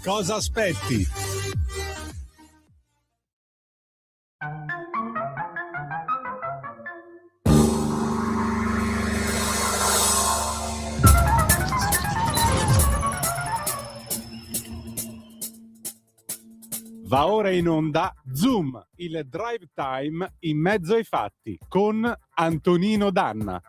Cosa aspetti? Va ora in onda Zoom, il drive time in mezzo ai fatti con Antonino Danna.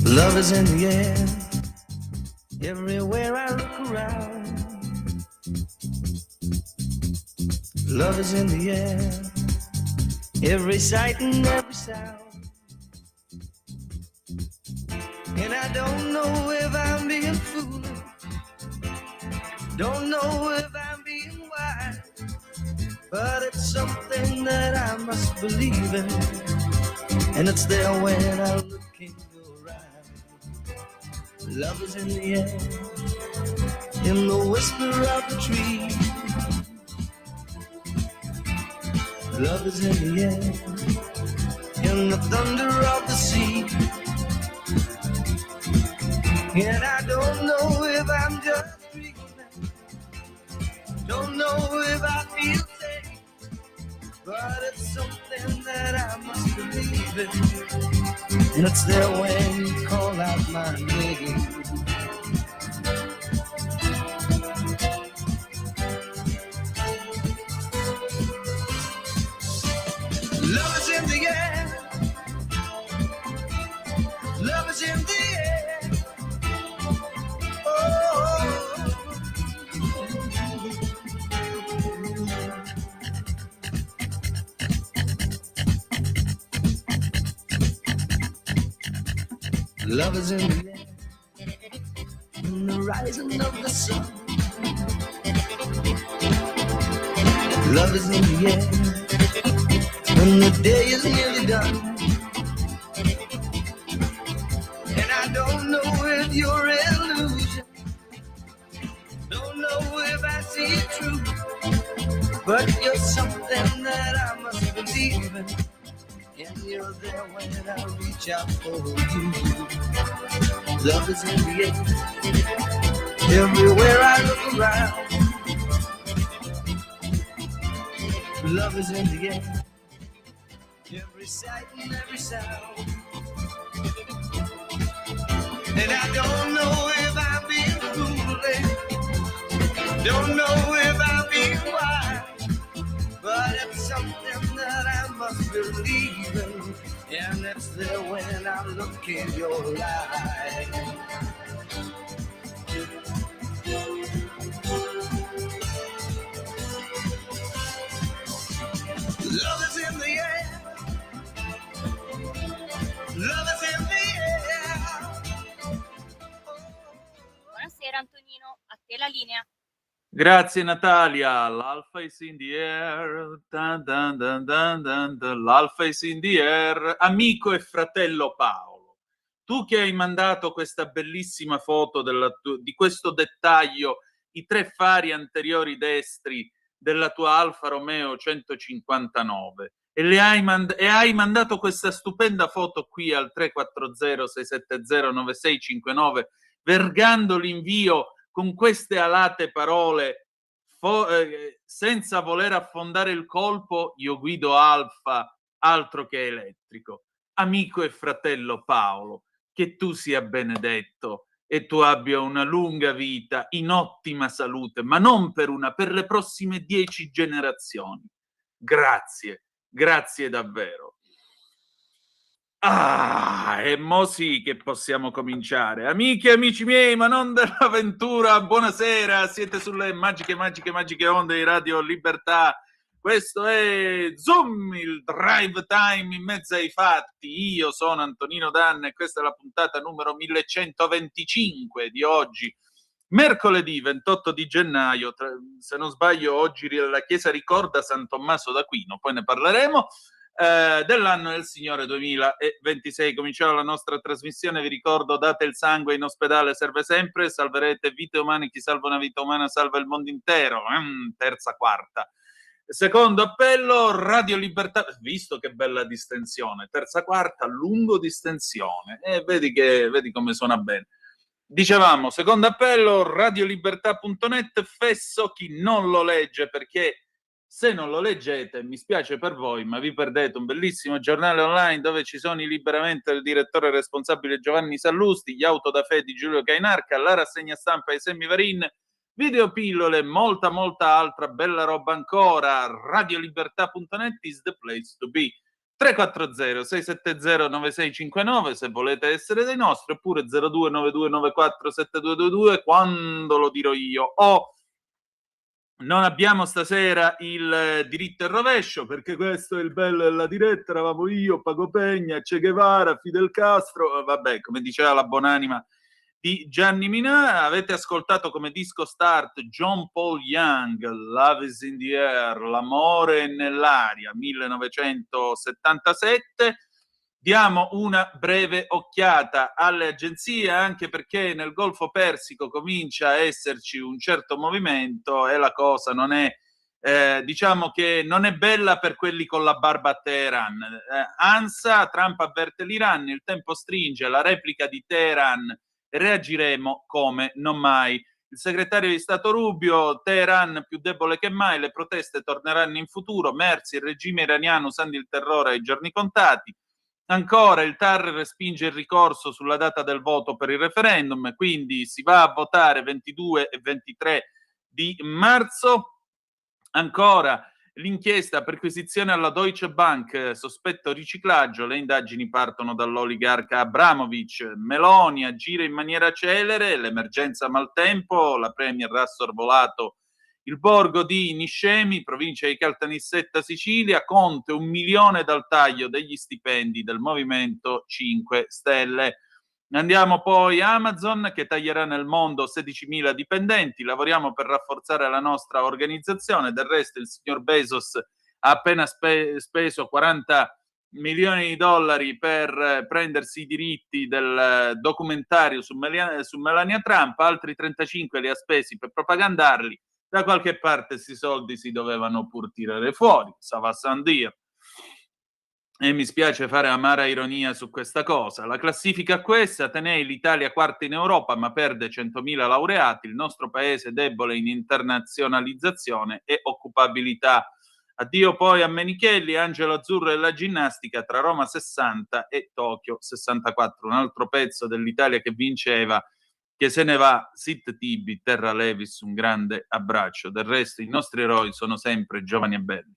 Love is in the air, everywhere I look around. Love is in the air, every sight and every sound. And I don't know if I'm being foolish, don't know if I'm being wise, but it's something that I must believe in, and it's there when I look in your eyes. Love is in the air, in the whisper of the tree. Love is in the air, in the thunder of the sea. And I don't know if I'm just dreaming, don't know if I feel safe, but it's something that I must believe in, and it's there when you call out my name. Love is in the air, love is in the air. Oh, love is in the air, in the rising of the sun. Love is in the air, when the day is nearly done. And I don't know if you're illusion, don't know if I see it true, but you're something that I must believe in, and you're there when I reach out for you. Love is in the air, everywhere I look around. Love is in the air, every sight and every sound. And I don't know if I'm being foolish, don't know if I'm being wise, but it's something that I must believe in, and it's there when I look in your eyes. Love is in the air, love is in the air. Buonasera Antonino, a te la linea. Grazie Natalia, l'Alpha is in the air, dun dun dun dun dun dun. L'Alpha is in the air, amico e fratello Paolo, tu che hai mandato questa bellissima foto di questo dettaglio, i 3 fari anteriori destri della tua Alfa Romeo 159 e hai mandato questa stupenda foto qui al 340 670 9659 vergando l'invio con queste alate parole, senza voler affondare il colpo, io guido Alfa, altro che elettrico. Amico e fratello Paolo, che tu sia benedetto e tu abbia una lunga vita in ottima salute, ma non per le prossime 10 generazioni. Grazie, grazie davvero. E mo sì che possiamo cominciare. Amiche e amici miei, ma non dell'avventura, buonasera, siete sulle magiche onde di Radio Libertà. Questo è Zoom, il drive time in mezzo ai fatti. Io sono Antonino Danna e questa è la puntata numero 1125 di oggi, mercoledì 28 di gennaio. Se non sbaglio oggi la Chiesa ricorda San Tommaso d'Aquino, poi ne parleremo. dell'anno del Signore 2026. Cominciamo la nostra trasmissione, vi ricordo: date il sangue, in ospedale serve sempre, salverete vite umane, chi salva una vita umana salva il mondo intero. Terza, quarta. Secondo appello, Radio Libertà, visto che bella distensione, terza, quarta, lungo distensione, vedi come suona bene. Dicevamo, secondo appello, radiolibertà.net, fesso chi non lo legge, perché se non lo leggete, mi spiace per voi, ma vi perdete un bellissimo giornale online dove ci sono i Liberamente del direttore responsabile Giovanni Sallusti, gli Autodafè di Giulio Cainarca, la rassegna stampa di Semmi Varin, videopillole, molta altra bella roba ancora. Radiolibertà.net is the place to be. 340 670 9659 se volete essere dei nostri, oppure 0292947222 quando lo dirò io. Non abbiamo stasera il diritto e rovescio, perché questo è il bello della diretta. Eravamo io, Paco Pegna, Che Guevara, Fidel Castro, vabbè, come diceva la buonanima di Gianni Minà. Avete ascoltato come disco start John Paul Young, Love is in the Air, l'amore è nell'aria, 1977. Diamo una breve occhiata alle agenzie, anche perché nel Golfo Persico comincia a esserci un certo movimento e la cosa non è, diciamo che non è bella per quelli con la barba a Teheran. ANSA, Trump avverte l'Iran, il tempo stringe, la replica di Teheran, reagiremo come non mai. Il segretario di Stato Rubio, Teheran più debole che mai, le proteste torneranno in futuro, Mersi, il regime iraniano usando il terrore ai giorni contati. Ancora, il TAR respinge il ricorso sulla data del voto per il referendum, quindi si va a votare 22 e 23 di marzo. Ancora, l'inchiesta perquisizione alla Deutsche Bank, sospetto riciclaggio, le indagini partono dall'oligarca Abramovic. Meloni agire in maniera celere, l'emergenza maltempo, la premier ha sorvolato il borgo di Niscemi, provincia di Caltanissetta, Sicilia. Conte 1 milione dal taglio degli stipendi del Movimento 5 Stelle. Andiamo poi a Amazon, che taglierà nel mondo 16.000 dipendenti. Lavoriamo per rafforzare la nostra organizzazione. Del resto il signor Bezos ha appena speso 40 milioni di dollari per prendersi i diritti del documentario su Melania Trump, altri 35 li ha spesi per propagandarli. Da qualche parte questi soldi si dovevano pur tirare fuori, ça va sans dire. E mi spiace fare amara ironia su questa cosa. La classifica è questa: Atenei, l'Italia quarta in Europa ma perde 100.000 laureati, il nostro paese debole in internazionalizzazione e occupabilità. Addio poi a Menichelli, Angelo Azzurro e la ginnastica tra Roma 60 e Tokyo 64. Un altro pezzo dell'Italia che vinceva, che se ne va. Sit Tibi, Terra Levis, un grande abbraccio. Del resto i nostri eroi sono sempre giovani e belli.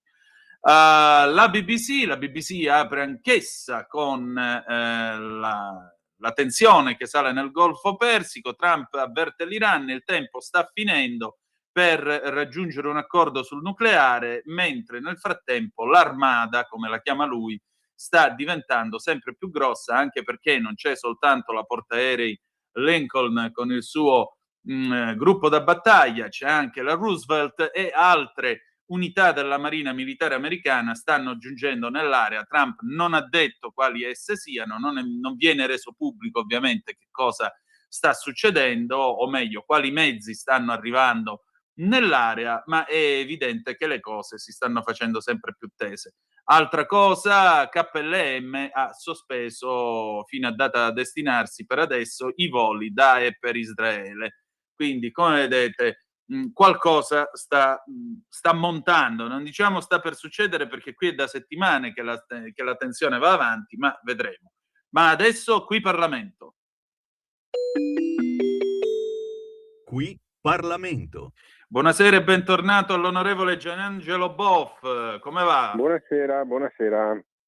La BBC apre anch'essa con la tensione che sale nel Golfo Persico. Trump avverte l'Iran, il tempo sta finendo per raggiungere un accordo sul nucleare, mentre nel frattempo l'armada, come la chiama lui, sta diventando sempre più grossa, anche perché non c'è soltanto la portaerei Lincoln con il suo gruppo da battaglia, c'è anche la Roosevelt e altre unità della Marina Militare Americana stanno giungendo nell'area. Trump non ha detto quali esse siano, non viene reso pubblico ovviamente che cosa sta succedendo, o meglio, quali mezzi stanno arrivando nell'area, ma è evidente che le cose si stanno facendo sempre più tese. Altra cosa, KLM ha sospeso fino a data da destinarsi per adesso i voli da e per Israele. Quindi, come vedete, qualcosa sta montando, non diciamo sta per succedere, perché qui è da settimane che la tensione va avanti, ma vedremo. Ma adesso qui Parlamento. Qui Parlamento. Buonasera e bentornato all'onorevole Gianangelo Boff, come va? Buonasera.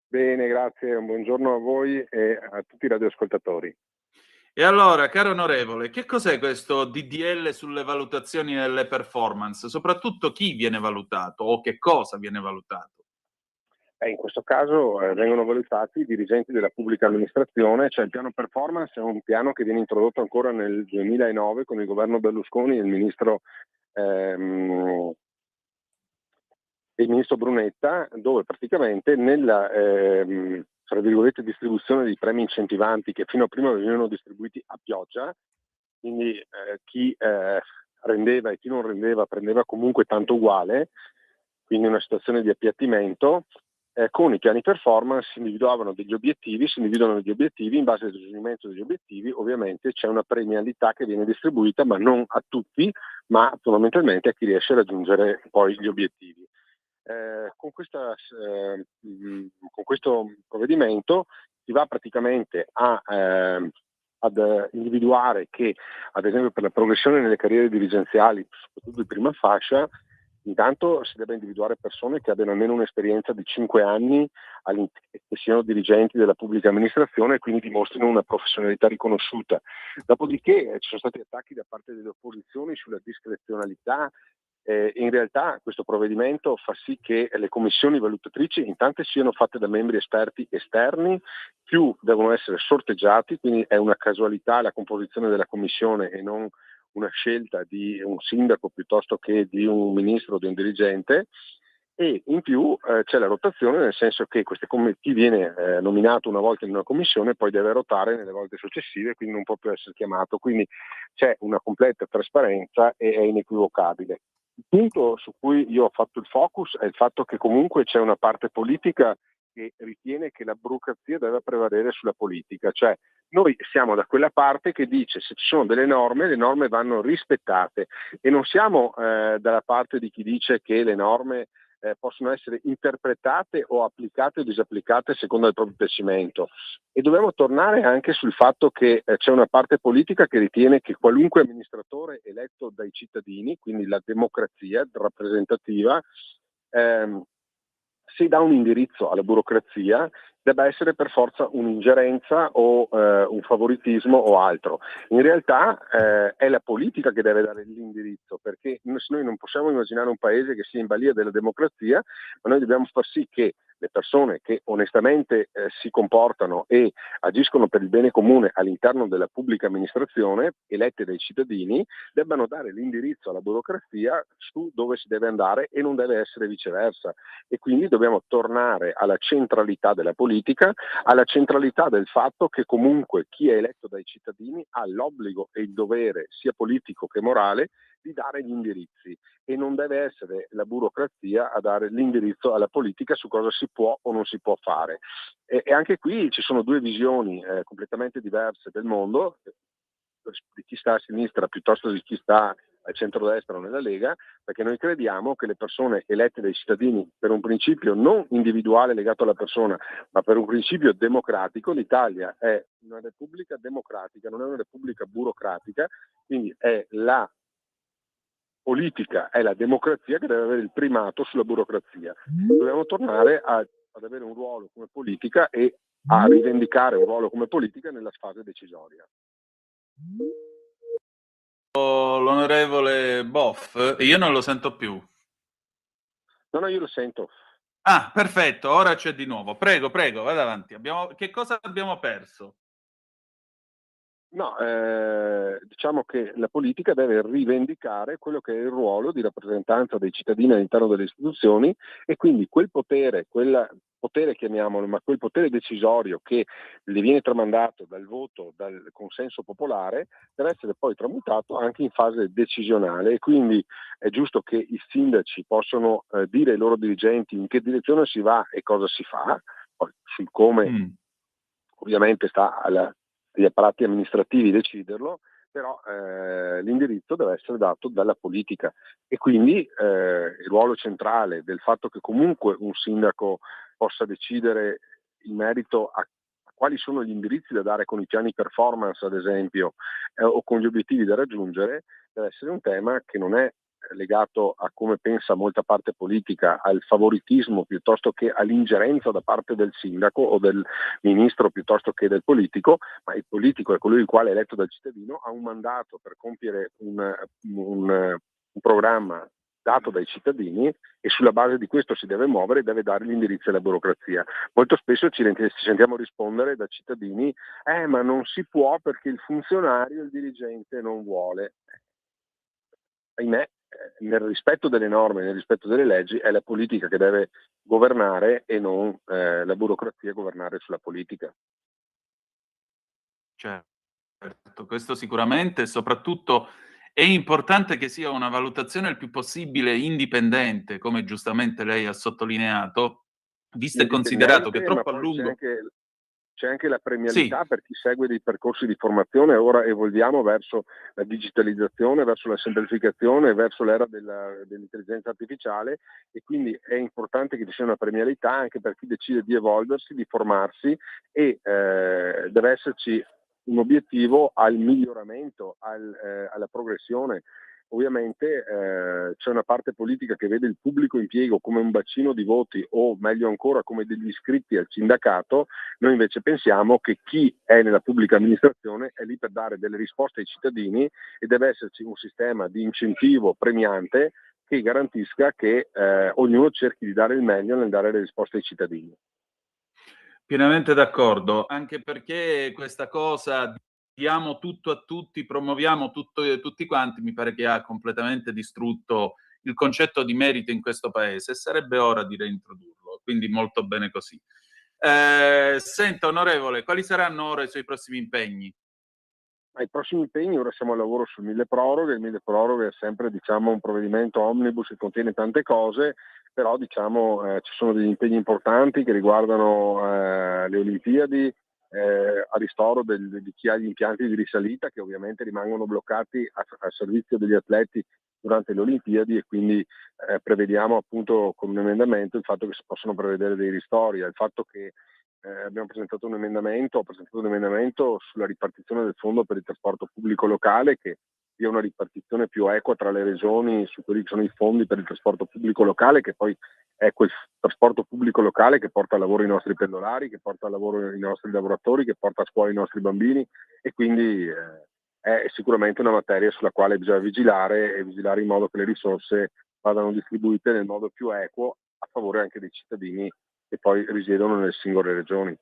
Bene, grazie, un buongiorno a voi e a tutti i radioascoltatori. E allora, caro onorevole, che cos'è questo DDL sulle valutazioni delle performance? Soprattutto chi viene valutato o che cosa viene valutato? In questo caso vengono valutati i dirigenti della pubblica amministrazione, cioè il piano performance è un piano che viene introdotto ancora nel 2009 con il governo Berlusconi e il ministro e il ministro Brunetta, dove praticamente nella tra virgolette distribuzione dei premi incentivanti che fino a prima venivano distribuiti a pioggia, quindi chi rendeva e chi non rendeva prendeva comunque tanto uguale, quindi una situazione di appiattimento. Con i piani performance si individuano degli obiettivi, in base al raggiungimento degli obiettivi ovviamente c'è una premialità che viene distribuita, ma non a tutti, ma fondamentalmente a chi riesce a raggiungere poi gli obiettivi. Con questo provvedimento si va praticamente ad individuare che, ad esempio, per la progressione nelle carriere dirigenziali, soprattutto di prima fascia, intanto si deve individuare persone che abbiano almeno un'esperienza di 5 anni che siano dirigenti della pubblica amministrazione e quindi dimostrino una professionalità riconosciuta. Dopodiché ci sono stati attacchi da parte delle opposizioni sulla discrezionalità. In realtà questo provvedimento fa sì che le commissioni valutatrici intanto siano fatte da membri esperti esterni, più devono essere sorteggiati, quindi è una casualità la composizione della commissione e non una scelta di un sindaco piuttosto che di un ministro o di un dirigente, e in più c'è la rotazione, nel senso che chi viene nominato una volta in una commissione poi deve rotare nelle volte successive, quindi non può più essere chiamato, quindi c'è una completa trasparenza e è inequivocabile. Il punto su cui io ho fatto il focus è il fatto che comunque c'è una parte politica che ritiene che la burocrazia deve prevalere sulla politica, cioè noi siamo da quella parte che dice se ci sono delle norme, le norme vanno rispettate, e non siamo dalla parte di chi dice che le norme possono essere interpretate o applicate o disapplicate secondo il proprio piacimento. E dobbiamo tornare anche sul fatto che c'è una parte politica che ritiene che qualunque amministratore eletto dai cittadini, quindi la democrazia rappresentativa, se dà un indirizzo alla burocrazia debba essere per forza un'ingerenza o un favoritismo o altro. In realtà è la politica che deve dare l'indirizzo, perché noi non possiamo immaginare un paese che sia in balia della democrazia, ma noi dobbiamo far sì che le persone che onestamente si comportano e agiscono per il bene comune all'interno della pubblica amministrazione, elette dai cittadini, debbano dare l'indirizzo alla burocrazia su dove si deve andare e non deve essere viceversa. E quindi dobbiamo tornare alla centralità della politica, alla centralità del fatto che comunque chi è eletto dai cittadini ha l'obbligo e il dovere, sia politico che morale, di dare gli indirizzi, e non deve essere la burocrazia a dare l'indirizzo alla politica su cosa si può o non si può fare. E anche qui ci sono due visioni completamente diverse del mondo, di chi sta a sinistra piuttosto di chi sta al centrodestra o nella Lega, perché noi crediamo che le persone elette dai cittadini per un principio non individuale legato alla persona, ma per un principio democratico. L'Italia è una repubblica democratica, non è una repubblica burocratica, quindi è la politica, è la democrazia che deve avere il primato sulla burocrazia. Dobbiamo tornare ad avere un ruolo come politica e a rivendicare un ruolo come politica nella fase decisoria. L'onorevole Boff, io non lo sento più. No, io lo sento. Ah, perfetto, ora c'è di nuovo. Prego, vada avanti. Che cosa abbiamo perso? No, diciamo che la politica deve rivendicare quello che è il ruolo di rappresentanza dei cittadini all'interno delle istituzioni, e quindi quel potere chiamiamolo, ma quel potere decisorio che le viene tramandato dal voto, dal consenso popolare, deve essere poi tramutato anche in fase decisionale, e quindi è giusto che i sindaci possano dire ai loro dirigenti in che direzione si va e cosa si fa. Poi sul come ovviamente sta agli apparati amministrativi deciderlo, però l'indirizzo deve essere dato dalla politica, e quindi il ruolo centrale del fatto che comunque un sindaco possa decidere in merito a quali sono gli indirizzi da dare con i piani performance, ad esempio, o con gli obiettivi da raggiungere, deve essere un tema che non è legato a come pensa molta parte politica, al favoritismo piuttosto che all'ingerenza da parte del sindaco o del ministro piuttosto che del politico, ma il politico è colui il quale è eletto dal cittadino, ha un mandato per compiere un programma dato dai cittadini, e sulla base di questo si deve muovere e deve dare gli indirizzi alla burocrazia. Molto spesso ci sentiamo rispondere da cittadini: ma non si può perché il funzionario, il dirigente non vuole. Ahimè, nel rispetto delle norme, nel rispetto delle leggi, è la politica che deve governare e non la burocrazia governare sulla politica. Certo, questo sicuramente, e soprattutto è importante che sia una valutazione il più possibile indipendente, come giustamente lei ha sottolineato, visto e considerato che troppo a Ma poi lungo... c'è anche la premialità Sì. per chi segue dei percorsi di formazione. Ora evolviamo verso la digitalizzazione, verso la semplificazione, verso l'era dell'intelligenza artificiale, e quindi è importante che ci sia una premialità anche per chi decide di evolversi, di formarsi, e deve esserci un obiettivo al miglioramento, alla progressione. Ovviamente c'è una parte politica che vede il pubblico impiego come un bacino di voti, o meglio ancora come degli iscritti al sindacato. Noi invece pensiamo che chi è nella pubblica amministrazione è lì per dare delle risposte ai cittadini, e deve esserci un sistema di incentivo premiante che garantisca che ognuno cerchi di dare il meglio nel dare le risposte ai cittadini. Pienamente d'accordo, anche perché questa cosa diamo tutto a tutti, promuoviamo tutti quanti, mi pare che ha completamente distrutto il concetto di merito in questo paese, e sarebbe ora di reintrodurlo, quindi molto bene così. Senta, onorevole, quali saranno ora i suoi prossimi impegni? Ai prossimi impegni, ora siamo al lavoro sul milleproroghe. Il milleproroghe è sempre, un provvedimento omnibus che contiene tante cose, però ci sono degli impegni importanti che riguardano le Olimpiadi, a ristoro di chi ha gli impianti di risalita, che ovviamente rimangono bloccati a servizio degli atleti durante le Olimpiadi, e quindi prevediamo appunto con un emendamento il fatto che si possano prevedere dei ristori, il fatto che ho presentato un emendamento sulla ripartizione del fondo per il trasporto pubblico locale, che sia una ripartizione più equa tra le regioni su quelli che sono i fondi per il trasporto pubblico locale, che poi è quel trasporto pubblico locale che porta a lavoro i nostri pendolari, che porta a lavoro i nostri lavoratori, che porta a scuola i nostri bambini, e quindi è sicuramente una materia sulla quale bisogna vigilare in modo che le risorse vadano distribuite nel modo più equo a favore anche dei cittadini che poi risiedono nelle singole regioni.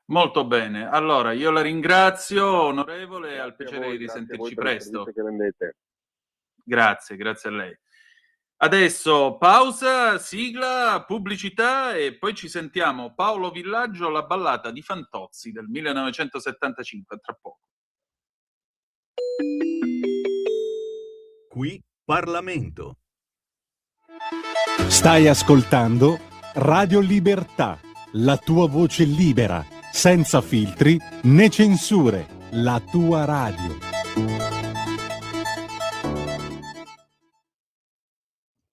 Molto bene, allora io la ringrazio, onorevole, al piacere di Grazie a risentirci voi per il presto. servizio che rendete. Grazie a lei. Adesso pausa, sigla, pubblicità, e poi ci sentiamo Paolo Villaggio, La ballata di Fantozzi del 1975, tra poco. Qui Parlamento. Stai ascoltando Radio Libertà, la tua voce libera, senza filtri né censure, la tua radio.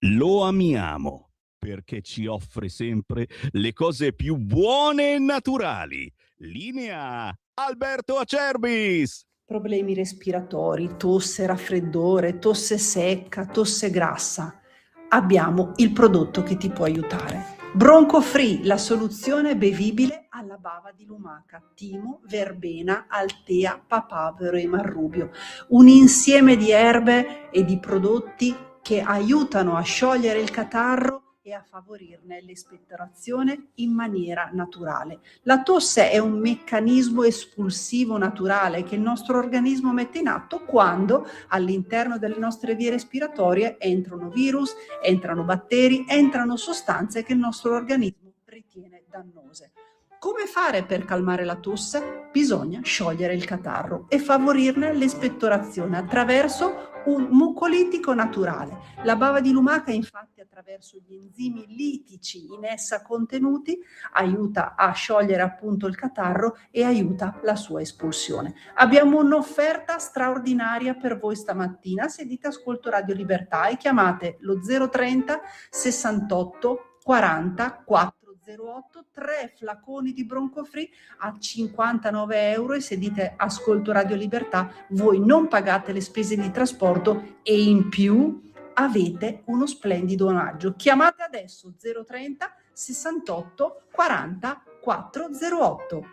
Lo amiamo perché ci offre sempre le cose più buone e naturali. Linea Alberto Acerbis. Problemi respiratori, tosse, raffreddore, tosse secca, tosse grassa. Abbiamo il prodotto che ti può aiutare. Bronco Free, la soluzione bevibile alla bava di lumaca, timo, verbena, altea, papavero e marrubio. Un insieme di erbe e di prodotti che aiutano a sciogliere il catarro e a favorirne l'espettorazione in maniera naturale. La tosse è un meccanismo espulsivo naturale che il nostro organismo mette in atto quando all'interno delle nostre vie respiratorie entrano virus, entrano batteri, entrano sostanze che il nostro organismo ritiene dannose. Come fare per calmare la tosse? Bisogna sciogliere il catarro e favorirne l'espettorazione attraverso un mucolitico naturale. La bava di lumaca, infatti, attraverso gli enzimi litici in essa contenuti, aiuta a sciogliere appunto il catarro e aiuta la sua espulsione. Abbiamo un'offerta straordinaria per voi stamattina. Se dite ascolto Radio Libertà e chiamate lo 030 68 40 408, 3 flaconi di Bronco Free a 59 euro, e se dite ascolto Radio Libertà voi non pagate le spese di trasporto e in più avete uno splendido omaggio. Chiamate adesso 030 68 40 408.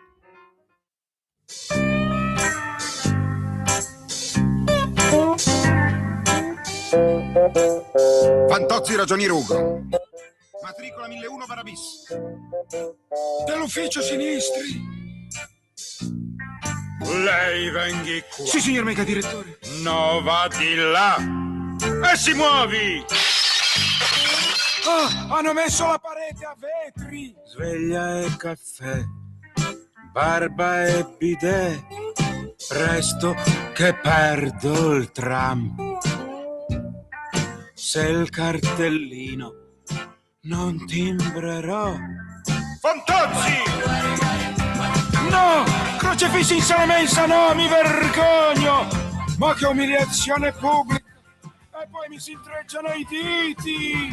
Fantozzi Ragionier Ugo. Matricola 1001 Barabis. Dell'ufficio sinistri. Lei venghi qua. Sì, signor mega direttore. No, va di là. E si muovi! Oh, hanno messo la parete a vetri! Sveglia e caffè, barba e bidet, presto che perdo il tram. Se il cartellino non timbrerò. Fantozzi! No! Crocefissi in sala mensa, no, mi vergogno! Ma che umiliazione pubblica! E poi mi si intrecciano i diti!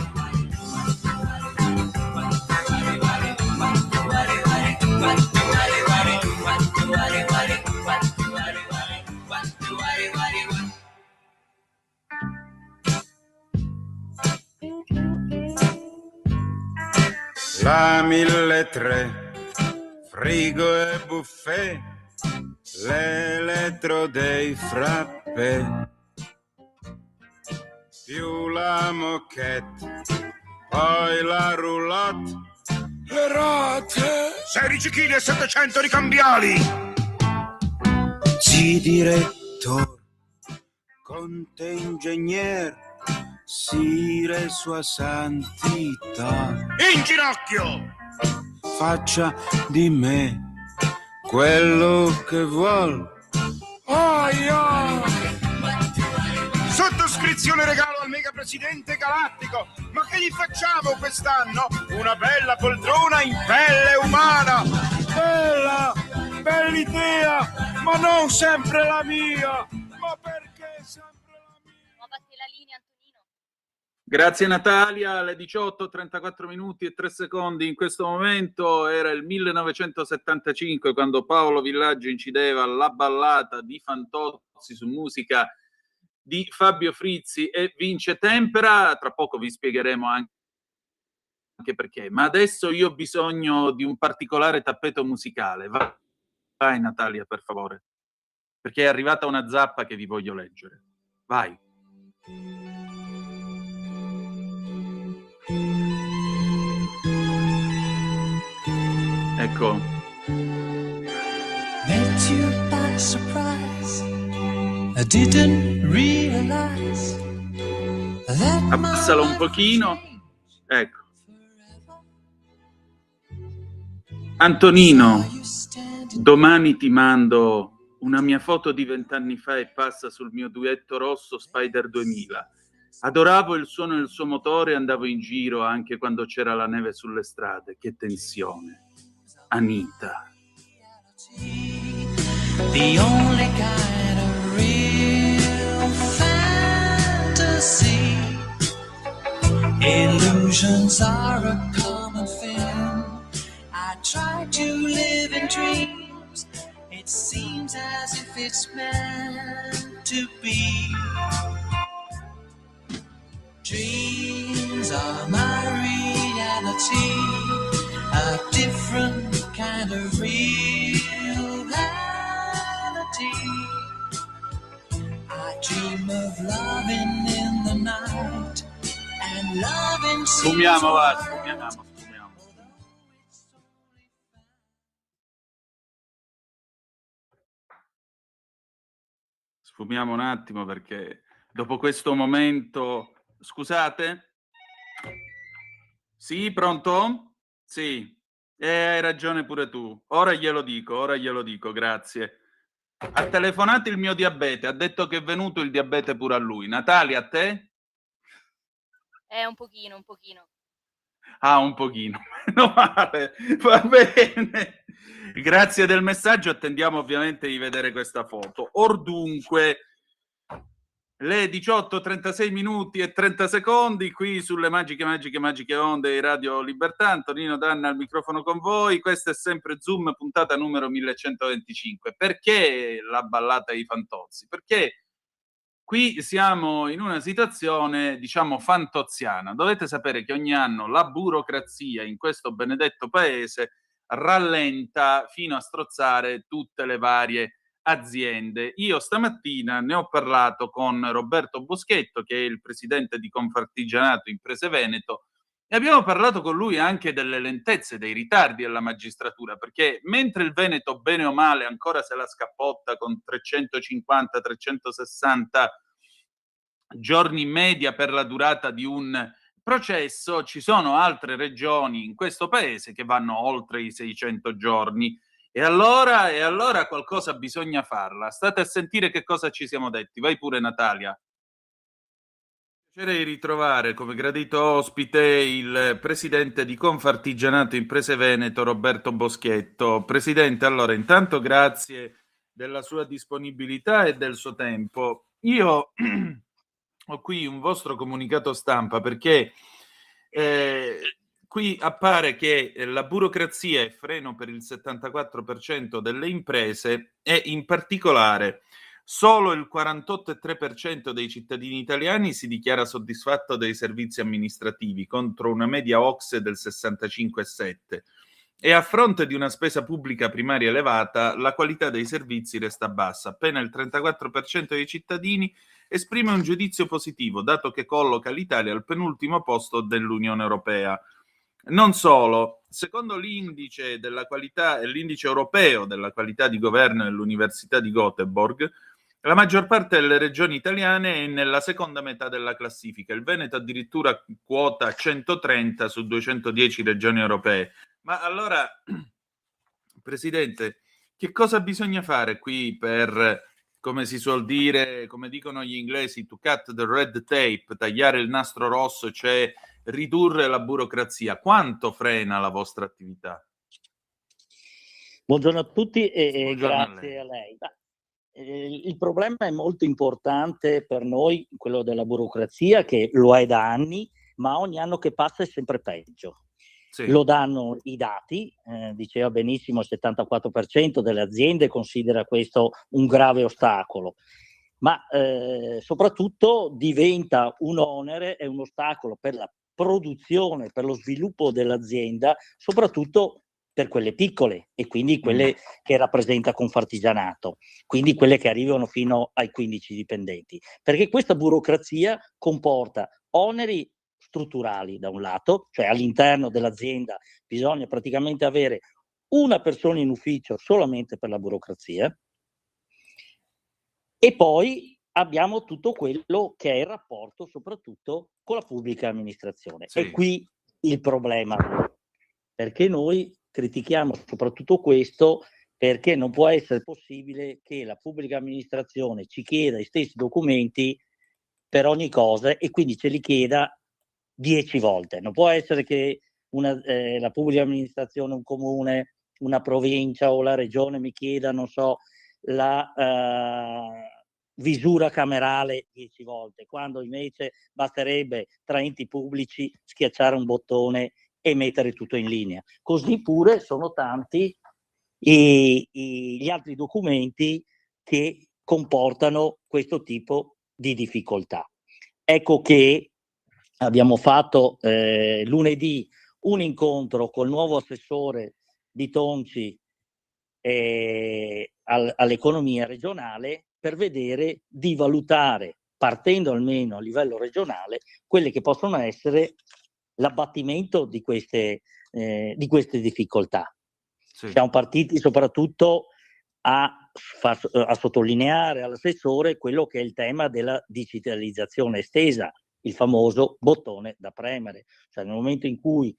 La 1003, frigo e buffet, l'elettro dei frappè, più la moquette, poi la roulotte, le rate, 16 kg e 700 ricambiali. Sì, direttore, conte ingegner, sire sua santità. In ginocchio! Faccia di me quello che vuol. Sottoscrizione regalo al mega presidente galattico. Ma che gli facciamo quest'anno? Una bella poltrona in pelle umana. Bella, bella idea, ma non sempre la mia. Ma perché sempre la mia? Nuova tela linea, Antonino. Grazie Natalia, alle 18:34 minuti e 3 secondi in questo momento era il 1975 quando Paolo Villaggio incideva La ballata di Fantozzi su musica di Fabio Frizzi e Vince Tempera. Tra poco vi spiegheremo anche perché, ma adesso io ho bisogno di un particolare tappeto musicale. Vai Natalia, per favore, perché è arrivata una zappa che vi voglio leggere. Vai. Ecco. Met you by surprise. I didn't realize that Abbassalo un pochino. Ecco. Antonino, domani ti mando una mia foto di 20 anni fa e passa sul mio duetto rosso Spider 2000. Adoravo il suono del suo motore e andavo in giro anche quando c'era la neve sulle strade. Che tensione. Anita. the only kind of real fantasy. Illusions are a common thing. I try to live in dreams. It seems as if it's meant to be. Dreams are my reality, a different kind of reality. I dream of loving in the night and loving. Sfumiamo, va, sfumiamo. Sfumiamo un attimo perché dopo questo momento... Scusate? Sì, pronto? Sì. Hai ragione pure tu. Ora glielo dico, grazie. Ha telefonato il mio diabete, ha detto che è venuto il diabete pure a lui. Natalia, a te? Un pochino. Ah, un pochino. Meno male. Va bene. Grazie del messaggio, attendiamo ovviamente di vedere questa foto. Or dunque... Le 18:36 minuti e 30 secondi qui sulle magiche onde di Radio Libertà. Antonino Danna al microfono con voi. Questa è sempre Zoom, puntata numero 1125. Perché la ballata di Fantozzi? Perché qui siamo in una situazione, diciamo, fantoziana. Dovete sapere che ogni anno la burocrazia in questo benedetto paese rallenta fino a strozzare tutte le varie aziende. Io stamattina ne ho parlato con Roberto Boschetto, che è il presidente di Confartigianato Imprese Veneto, e abbiamo parlato con lui anche delle lentezze, dei ritardi della magistratura, perché mentre il Veneto, bene o male, ancora se la scappotta con 350-360 giorni in media per la durata di un processo, ci sono altre regioni in questo paese che vanno oltre i 600 giorni. E allora qualcosa bisogna farla. State a sentire che cosa ci siamo detti. Vai pure, Natalia. Piacere di ritrovare come gradito ospite il presidente di Confartigianato Imprese Veneto, Roberto Boschietto. Presidente, allora, intanto grazie della sua disponibilità e del suo tempo. Io ho qui un vostro comunicato stampa perché qui appare che la burocrazia è freno per il 74% delle imprese e in particolare solo il 48,3% dei cittadini italiani si dichiara soddisfatto dei servizi amministrativi contro una media OCSE del 65,7%. E a fronte di una spesa pubblica primaria elevata, la qualità dei servizi resta bassa. Appena il 34% dei cittadini esprime un giudizio positivo, dato che colloca l'Italia al penultimo posto dell'Unione Europea. Non solo, secondo l'indice della qualità e l'indice europeo della qualità di governo dell'Università di Göteborg, la maggior parte delle regioni italiane è nella seconda metà della classifica. Il Veneto addirittura quota 130 su 210 regioni europee. Ma allora, Presidente, che cosa bisogna fare qui per, come si suol dire, come dicono gli inglesi, to cut the red tape, tagliare il nastro rosso, cioè ridurre la burocrazia? Quanto frena la vostra attività? Buongiorno a tutti e Buongiorno grazie a lei. Il problema è molto importante per noi, quello della burocrazia, che lo è da anni, ma ogni anno che passa è sempre peggio. Sì. Lo danno i dati, diceva benissimo il 74% delle aziende considera questo un grave ostacolo, ma soprattutto diventa un onere e un ostacolo per la produzione, per lo sviluppo dell'azienda, soprattutto per quelle piccole e quindi quelle che rappresenta Confartigianato, quindi quelle che arrivano fino ai 15 dipendenti, perché questa burocrazia comporta oneri strutturali da un lato, cioè all'interno dell'azienda bisogna praticamente avere una persona in ufficio solamente per la burocrazia, e poi abbiamo tutto quello che è il rapporto soprattutto con la pubblica amministrazione. Sì. E qui il problema, perché noi critichiamo soprattutto questo, perché non può essere possibile che la pubblica amministrazione ci chieda gli stessi documenti per ogni cosa e quindi ce li chieda 10 volte. Non può essere che la pubblica amministrazione, un comune, una provincia o la regione mi chieda, non so, la visura camerale 10 volte, quando invece basterebbe tra enti pubblici schiacciare un bottone e mettere tutto in linea. Così pure sono tanti gli altri documenti che comportano questo tipo di difficoltà. Ecco che abbiamo fatto lunedì un incontro col nuovo assessore di Tonci all'economia regionale per vedere di valutare, partendo almeno a livello regionale, quelle che possono essere l'abbattimento di queste difficoltà. Sì. Siamo partiti soprattutto a sottolineare all'assessore quello che è il tema della digitalizzazione estesa, il famoso bottone da premere. Cioè nel momento in cui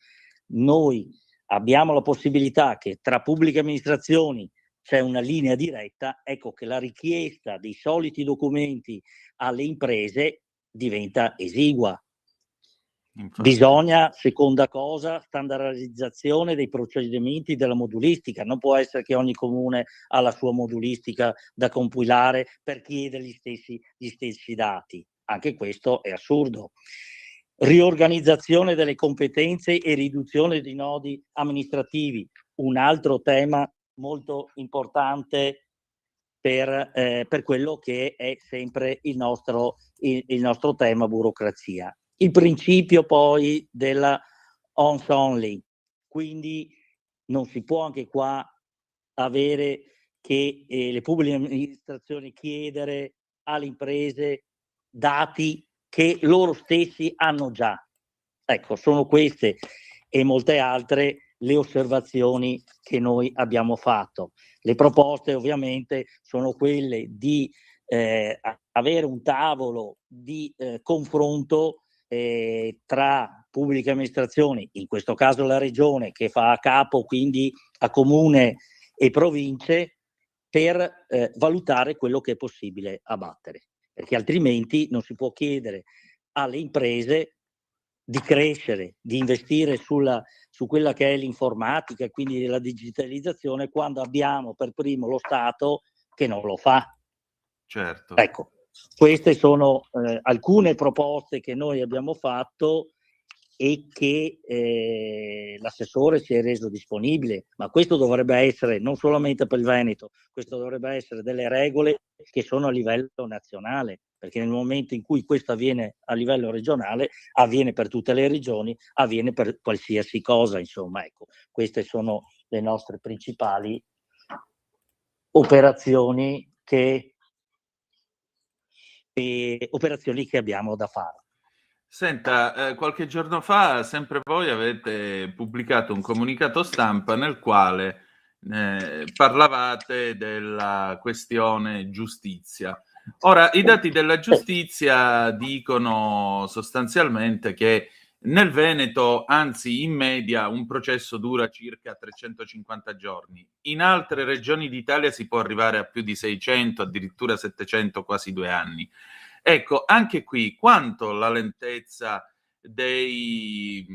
noi abbiamo la possibilità che tra pubbliche amministrazioni c'è una linea diretta, ecco che la richiesta dei soliti documenti alle imprese diventa esigua. Infatti. Bisogna, seconda cosa, standardizzazione dei procedimenti della modulistica. Non può essere che ogni comune ha la sua modulistica da compilare per chiedere gli stessi dati. Anche questo è assurdo. Riorganizzazione delle competenze e riduzione dei nodi amministrativi, un altro tema molto importante per quello che è sempre il nostro tema burocrazia. Il principio poi della once only, quindi non si può anche qua avere che le pubbliche amministrazioni chiedere alle imprese dati che loro stessi hanno già. Ecco, sono queste e molte altre le osservazioni che noi abbiamo fatto. Le proposte ovviamente sono quelle di avere un tavolo di confronto tra pubbliche amministrazioni, in questo caso la regione che fa a capo quindi a comune e province, per valutare quello che è possibile abbattere, perché altrimenti non si può chiedere alle imprese di crescere, di investire su quella che è l'informatica e quindi la digitalizzazione, quando abbiamo per primo lo Stato che non lo fa. Certo. Ecco, queste sono alcune proposte che noi abbiamo fatto e che l'assessore si è reso disponibile, ma questo dovrebbe essere non solamente per il Veneto, questo dovrebbe essere delle regole che sono a livello nazionale, perché nel momento in cui questo avviene a livello regionale, avviene per tutte le regioni, avviene per qualsiasi cosa, insomma, ecco, queste sono le nostre principali operazioni che abbiamo da fare. Senta, qualche giorno fa, sempre voi avete pubblicato un comunicato stampa nel quale parlavate della questione giustizia. Ora, i dati della giustizia dicono sostanzialmente che nel Veneto, anzi in media, un processo dura circa 350 giorni. In altre regioni d'Italia si può arrivare a più di 600, addirittura 700, quasi 2 anni. Ecco, anche qui, quanto la lentezza dei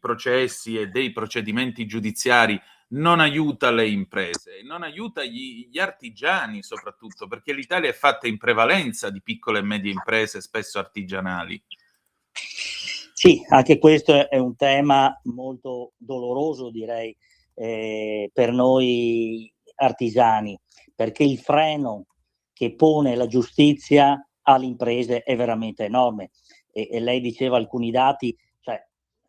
processi e dei procedimenti giudiziari non aiuta le imprese, non aiuta gli artigiani soprattutto, perché l'Italia è fatta in prevalenza di piccole e medie imprese, spesso artigianali. Sì, anche questo è un tema molto doloroso, direi, per noi artigiani, perché il freno che pone la giustizia alle imprese è veramente enorme. E lei diceva alcuni dati, cioè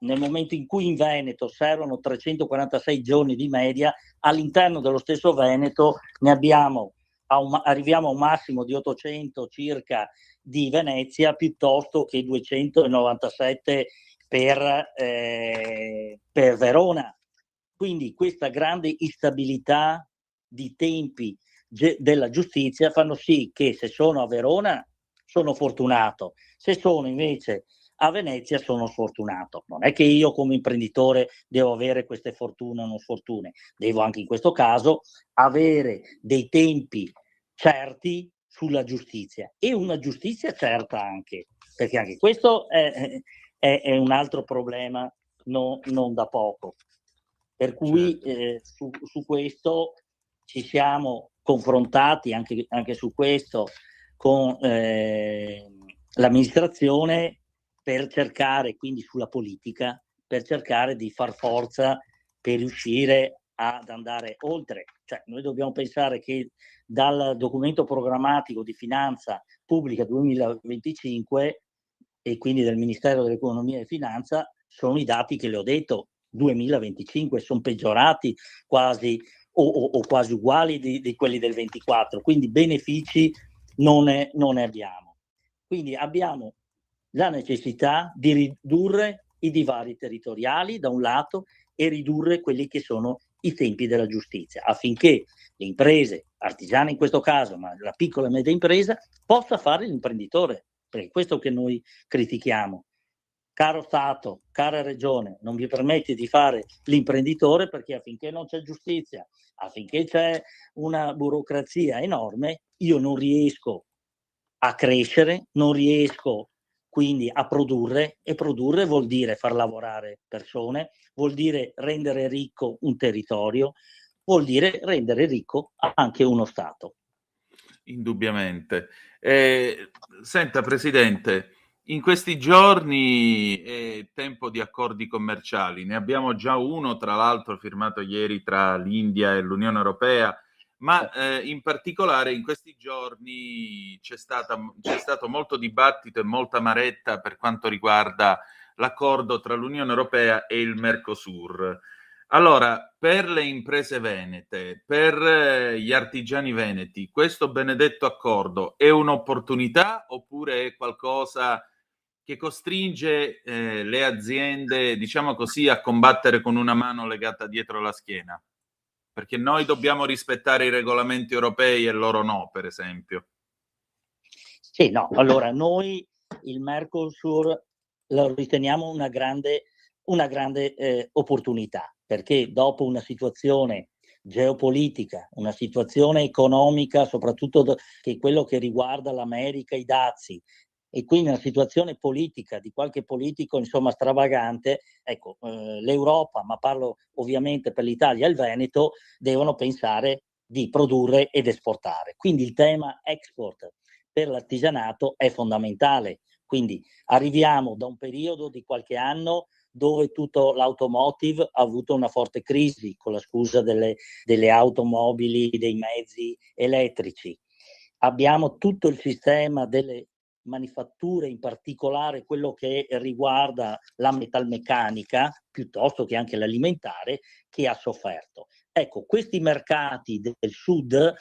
nel momento in cui in Veneto servono 346 giorni di media, all'interno dello stesso Veneto ne arriviamo a un massimo di 800 circa di Venezia, piuttosto che 297 per Verona. Quindi questa grande instabilità di tempi della giustizia fanno sì che se sono a Verona sono fortunato, se sono invece a Venezia sono sfortunato. Non è che io come imprenditore devo avere queste fortune o non sfortune, devo anche in questo caso avere dei tempi certi sulla giustizia e una giustizia certa anche, perché anche questo è un altro problema non da poco. Per cui su questo ci siamo confrontati anche su questo con l'amministrazione per cercare, quindi sulla politica, per cercare di far forza per riuscire ad andare oltre. Cioè, noi dobbiamo pensare che dal documento programmatico di finanza pubblica 2025 e quindi del Ministero dell'Economia e Finanza sono i dati che le ho detto, 2025 sono peggiorati quasi o quasi uguali di quelli del 24, quindi benefici non ne abbiamo. Quindi abbiamo la necessità di ridurre i divari territoriali da un lato e ridurre quelli che sono i tempi della giustizia, affinché le imprese, artigiane in questo caso, ma la piccola e media impresa, possa fare l'imprenditore, perché è questo che noi critichiamo. Caro Stato, cara Regione, non vi permette di fare l'imprenditore perché affinché non c'è giustizia, affinché c'è una burocrazia enorme, io non riesco a crescere, non riesco quindi a produrre, e produrre vuol dire far lavorare persone, vuol dire rendere ricco un territorio, vuol dire rendere ricco anche uno Stato. Indubbiamente. Senta, Presidente, in questi giorni è tempo di accordi commerciali. Ne abbiamo già uno, tra l'altro, firmato ieri tra l'India e l'Unione Europea, ma in particolare in questi giorni c'è stato molto dibattito e molta amaretta per quanto riguarda l'accordo tra l'Unione Europea e il Mercosur. Allora, per le imprese venete, per gli artigiani veneti, questo benedetto accordo è un'opportunità oppure è qualcosa che costringe le aziende, diciamo così, a combattere con una mano legata dietro la schiena? Perché noi dobbiamo rispettare i regolamenti europei e loro no, per esempio. Sì, no, allora noi il Mercosur lo riteniamo una grande opportunità, perché dopo una situazione geopolitica, una situazione economica, soprattutto che quello che riguarda l'America, i dazi, e quindi una situazione politica di qualche politico insomma stravagante, ecco, l'Europa, ma parlo ovviamente per l'Italia e il Veneto, devono pensare di produrre ed esportare. Quindi il tema export per l'artigianato è fondamentale. Quindi arriviamo da un periodo di qualche anno dove tutto l'automotive ha avuto una forte crisi con la scusa delle automobili, dei mezzi elettrici. Abbiamo tutto il sistema delle manifatture, in particolare quello che riguarda la metalmeccanica, piuttosto che anche l'alimentare, che ha sofferto. Ecco, questi mercati del sud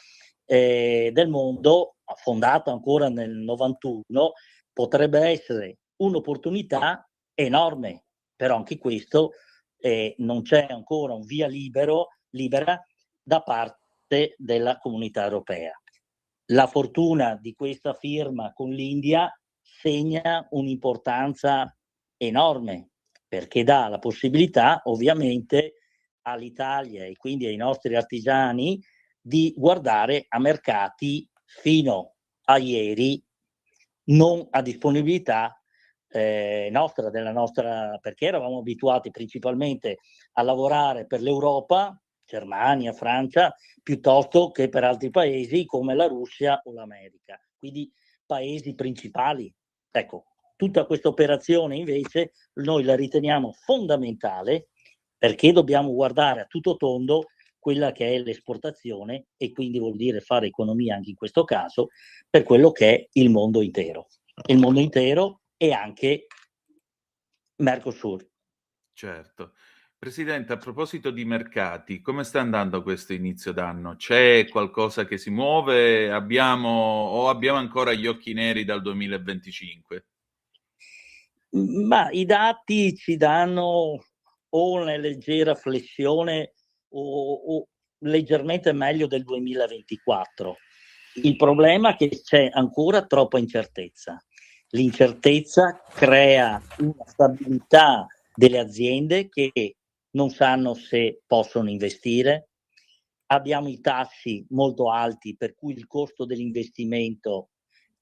del mondo, fondato ancora nel 91, potrebbe essere un'opportunità enorme, però anche questo non c'è ancora un via libera da parte della comunità europea. La fortuna di questa firma con l'India segna un'importanza enorme, perché dà la possibilità ovviamente all'Italia e quindi ai nostri artigiani di guardare a mercati fino a ieri non a disponibilità della nostra, perché eravamo abituati principalmente a lavorare per l'Europa, Germania, Francia, piuttosto che per altri paesi come la Russia o l'America, quindi paesi principali. Ecco, tutta questa operazione invece noi la riteniamo fondamentale, perché dobbiamo guardare a tutto tondo quella che è l'esportazione, e quindi vuol dire fare economia anche in questo caso per quello che è il mondo intero e anche Mercosur. Certo. Presidente, a proposito di mercati, come sta andando questo inizio d'anno? C'è qualcosa che si muove? Abbiamo ancora gli occhi neri dal 2025? Ma i dati ci danno o una leggera flessione o leggermente meglio del 2024. Il problema è che c'è ancora troppa incertezza. L'incertezza crea una stabilità delle aziende che non sanno se possono investire. Abbiamo i tassi molto alti, per cui il costo dell'investimento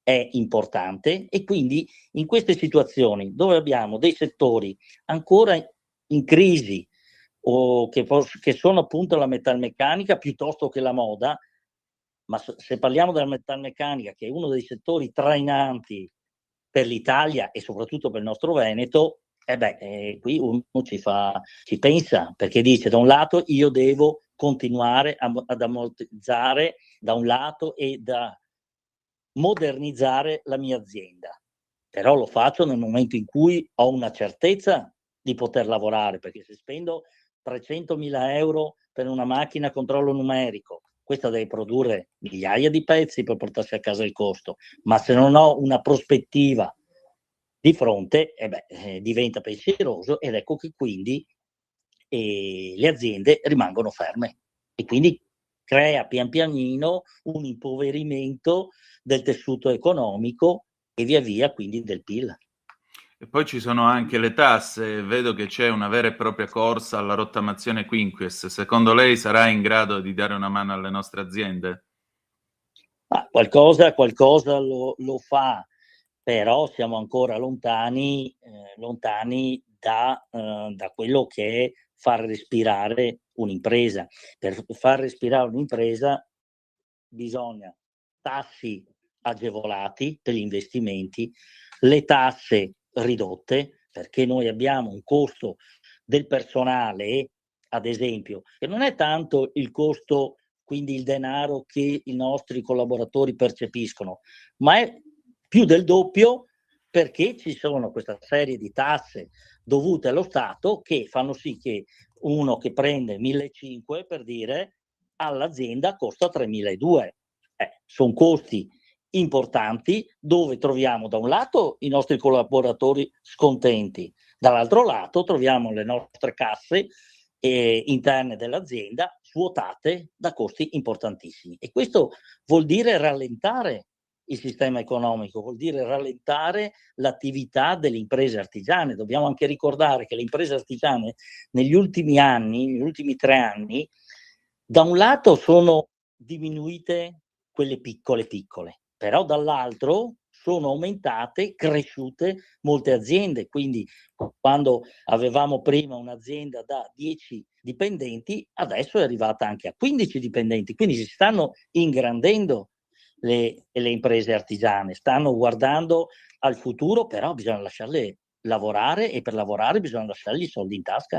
è importante, e quindi in queste situazioni dove abbiamo dei settori ancora in crisi o che sono appunto la metalmeccanica piuttosto che la moda, ma se parliamo della metalmeccanica, che è uno dei settori trainanti per l'Italia e soprattutto per il nostro Veneto, qui uno ci pensa, perché dice: da un lato io devo continuare ad ammortizzare da un lato e da modernizzare la mia azienda, però lo faccio nel momento in cui ho una certezza di poter lavorare, perché se spendo 300.000 euro per una macchina a controllo numerico, questa deve produrre migliaia di pezzi per portarsi a casa il costo, ma se non ho una prospettiva di fronte, diventa pensieroso, ed ecco che quindi le aziende rimangono ferme, e quindi crea pian pianino un impoverimento del tessuto economico e via via quindi del PIL. E poi ci sono anche le tasse, vedo che c'è una vera e propria corsa alla rottamazione quinquies. Secondo lei sarà in grado di dare una mano alle nostre aziende? Qualcosa lo fa, però siamo ancora lontani da quello che è far respirare un'impresa. Per far respirare un'impresa bisogna tassi agevolati per gli investimenti, le tasse ridotte, perché noi abbiamo un costo del personale, ad esempio, che non è tanto il costo, quindi il denaro che i nostri collaboratori percepiscono, ma è più del doppio, perché ci sono questa serie di tasse dovute allo Stato che fanno sì che uno che prende 1.500, per dire, all'azienda costa 3.200. Sono costi importanti, dove troviamo da un lato i nostri collaboratori dall'altro lato troviamo le nostre casse interne dell'azienda svuotate da costi importantissimi. E questo vuol dire rallentare il sistema economico, vuol dire rallentare l'attività delle imprese artigiane. Dobbiamo anche ricordare che le imprese artigiane negli ultimi 3 anni, da un lato sono diminuite quelle piccole, però dall'altro sono aumentate, cresciute molte aziende. Quindi quando avevamo prima un'azienda da 10 dipendenti, adesso è arrivata anche a 15 dipendenti. Quindi si stanno ingrandendo le imprese artigiane, stanno guardando al futuro, però bisogna lasciarle lavorare, e per lavorare bisogna lasciargli i soldi in tasca.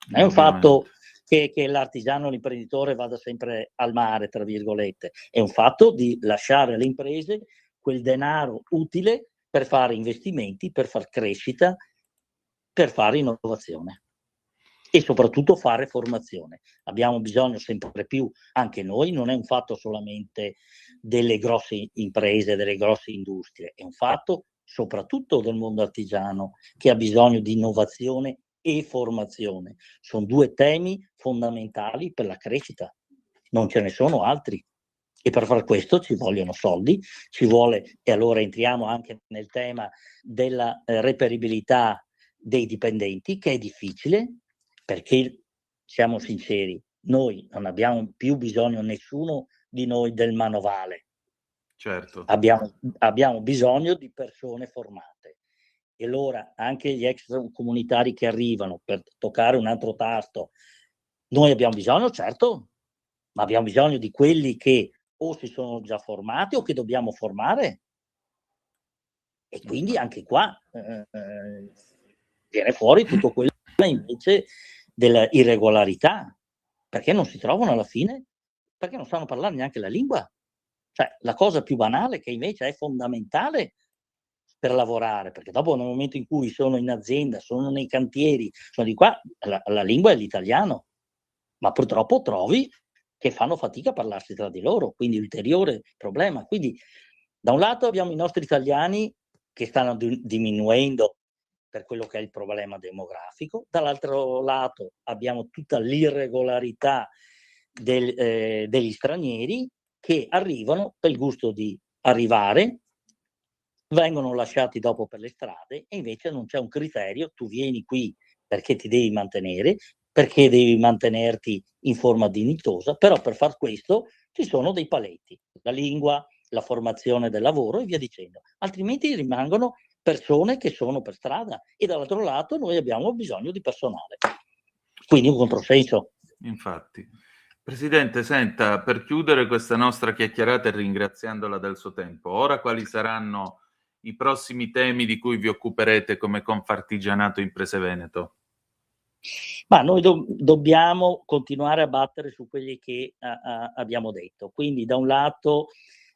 Non è un fatto che l'artigiano, l'imprenditore vada sempre al mare, tra virgolette, è un fatto di lasciare alle imprese quel denaro utile per fare investimenti, per far crescita, per fare innovazione e soprattutto fare formazione. Abbiamo bisogno sempre più, anche noi, non è un fatto solamente delle grosse imprese, delle grosse industrie, è un fatto soprattutto del mondo artigiano, che ha bisogno di innovazione e formazione. Sono 2 temi fondamentali per la crescita, non ce ne sono altri. E per far questo ci vogliono soldi, ci vuole, e allora entriamo anche nel tema della reperibilità dei dipendenti, che è difficile, perché siamo sinceri, noi non abbiamo più bisogno, nessuno di noi, del manovale. Certo. Abbiamo bisogno di persone formate. E allora anche gli extracomunitari che arrivano, per toccare un altro tasto, noi abbiamo bisogno, certo, ma abbiamo bisogno di quelli che o si sono già formati o che dobbiamo formare. E quindi anche qua viene fuori tutto quello invece della irregolarità, perché non si trovano alla fine, perché non sanno parlare neanche la lingua. Cioè, la cosa più banale, che invece è fondamentale per lavorare, perché dopo, nel momento in cui sono in azienda, sono nei cantieri, sono di qua, la lingua è l'italiano, ma purtroppo trovi che fanno fatica a parlarsi tra di loro, quindi ulteriore problema. Quindi da un lato abbiamo i nostri italiani che stanno diminuendo per quello che è il problema demografico, dall'altro lato abbiamo tutta l'irregolarità degli stranieri che arrivano per il gusto di arrivare, vengono lasciati dopo per le strade, e invece non c'è un criterio: tu vieni qui perché ti devi mantenere, perché devi mantenerti in forma dignitosa, però per far questo ci sono dei paletti: la lingua, la formazione del lavoro e via dicendo, altrimenti rimangono persone che sono per strada. E dall'altro lato noi abbiamo bisogno di personale, quindi un controsenso. Infatti. Presidente, senta, per chiudere questa nostra chiacchierata e ringraziandola del suo tempo, ora quali saranno i prossimi temi di cui vi occuperete come Confartigianato Imprese Veneto? Ma noi dobbiamo continuare a battere su quelli che abbiamo detto, quindi da un lato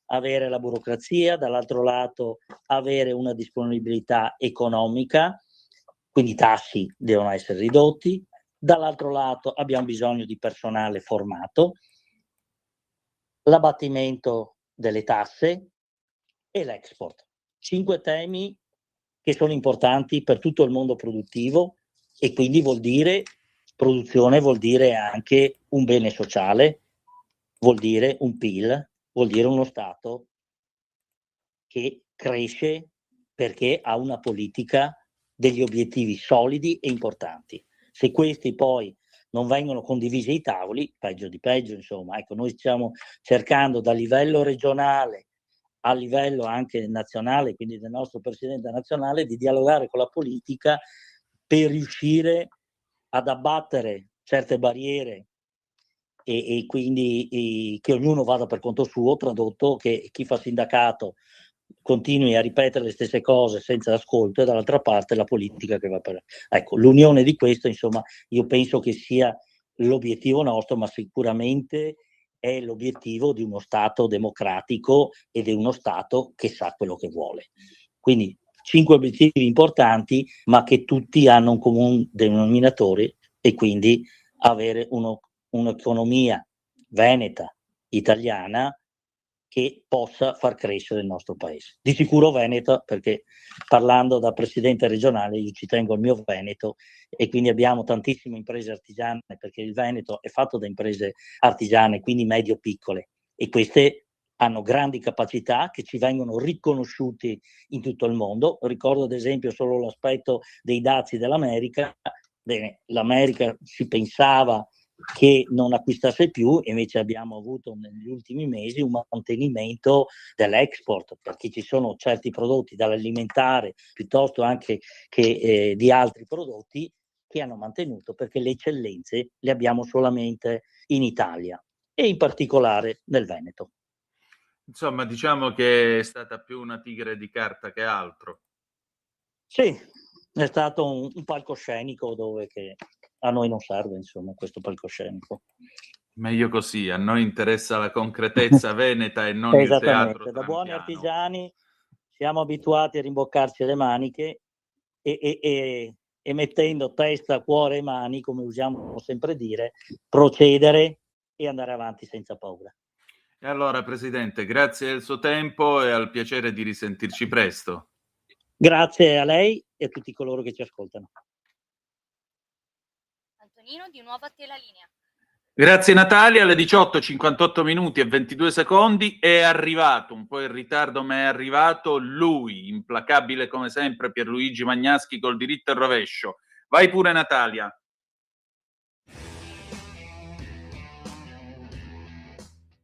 avere la burocrazia, dall'altro lato avere una disponibilità economica, quindi i tassi devono essere ridotti, dall'altro lato abbiamo bisogno di personale formato, l'abbattimento delle tasse e l'export. 5 temi che sono importanti per tutto il mondo produttivo, e quindi vuol dire produzione, vuol dire anche un bene sociale, vuol dire un PIL, vuol dire uno Stato che cresce perché ha una politica degli obiettivi solidi e importanti. Se questi poi non vengono condivisi ai tavoli, peggio di peggio, insomma. Ecco, noi stiamo cercando da livello regionale a livello anche nazionale, quindi del nostro Presidente nazionale, di dialogare con la politica per riuscire ad abbattere certe barriere e quindi che ognuno vada per conto suo, tradotto che chi fa sindacato continui a ripetere le stesse cose senza ascolto, e dall'altra parte la politica che va per... Ecco, l'unione di questo, insomma, io penso che sia l'obiettivo nostro, ma sicuramente è l'obiettivo di uno Stato democratico e di uno Stato che sa quello che vuole. Quindi 5 obiettivi importanti, ma che tutti hanno un comune denominatore, e quindi avere un'economia veneta, italiana, che possa far crescere il nostro paese. Di sicuro Veneto, perché parlando da presidente regionale io ci tengo al mio Veneto e quindi abbiamo tantissime imprese artigiane, perché il Veneto è fatto da imprese artigiane, quindi medio-piccole, e queste hanno grandi capacità che ci vengono riconosciuti in tutto il mondo. Ricordo ad esempio solo l'aspetto dei dazi dell'America. Bene, l'America si pensava che non acquistasse più, invece abbiamo avuto negli ultimi mesi un mantenimento dell'export, perché ci sono certi prodotti dall'alimentare piuttosto anche che di altri prodotti che hanno mantenuto, perché le eccellenze le abbiamo solamente in Italia e in particolare nel Veneto. Insomma, diciamo che è stata più una tigre di carta che altro. Sì, è stato un palcoscenico dove che a noi non serve, insomma, questo palcoscenico. Meglio così, a noi interessa la concretezza veneta e non il teatro Esattamente, da buoni trampiano. artigiani siamo abituati a rimboccarci le maniche e mettendo testa, cuore e mani, come usiamo sempre dire, procedere e andare avanti senza paura. E allora, Presidente, grazie del suo tempo e al piacere di risentirci presto. Grazie a lei e a tutti coloro che ci ascoltano. Antonino, di nuovo a te la linea. Grazie Natalia, alle 18:58 minuti e 22 secondi è arrivato, un po' in ritardo ma è arrivato lui, implacabile come sempre Pierluigi Magnaschi col diritto e rovescio. Vai pure Natalia.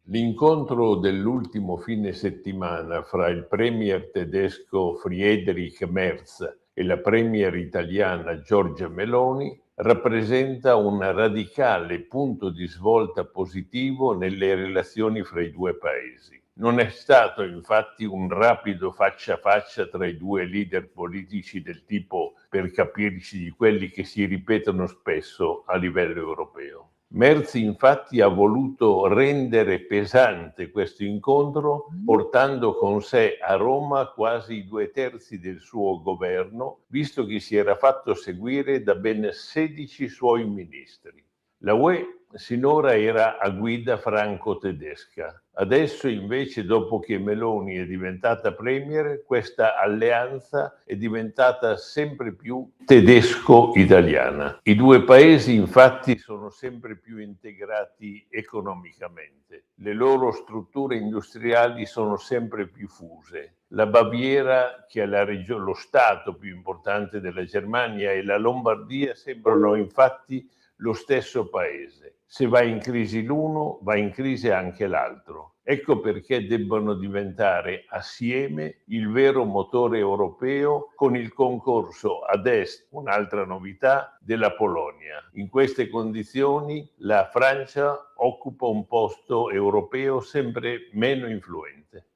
L'incontro dell'ultimo fine settimana fra il premier tedesco Friedrich Merz e la premier italiana Giorgia Meloni rappresenta un radicale punto di svolta positivo nelle relazioni fra i due paesi. Non è stato infatti un rapido faccia a faccia tra i due leader politici del tipo, per capirci, di quelli che si ripetono spesso a livello europeo. Merz infatti ha voluto rendere pesante questo incontro portando con sé a Roma quasi i 2/3 del suo governo, visto che si era fatto seguire da ben 16 suoi ministri. La UE sinora era a guida franco-tedesca. Adesso invece, dopo che Meloni è diventata premier, questa alleanza è diventata sempre più tedesco-italiana. I due paesi infatti sono sempre più integrati economicamente. Le loro strutture industriali sono sempre più fuse. La Baviera, che è lo stato più importante della Germania, e la Lombardia sembrano infatti lo stesso paese. Se va in crisi l'uno, va in crisi anche l'altro. Ecco perché debbono diventare assieme il vero motore europeo, con il concorso ad est, un'altra novità, della Polonia. In queste condizioni la Francia occupa un posto europeo sempre meno influente.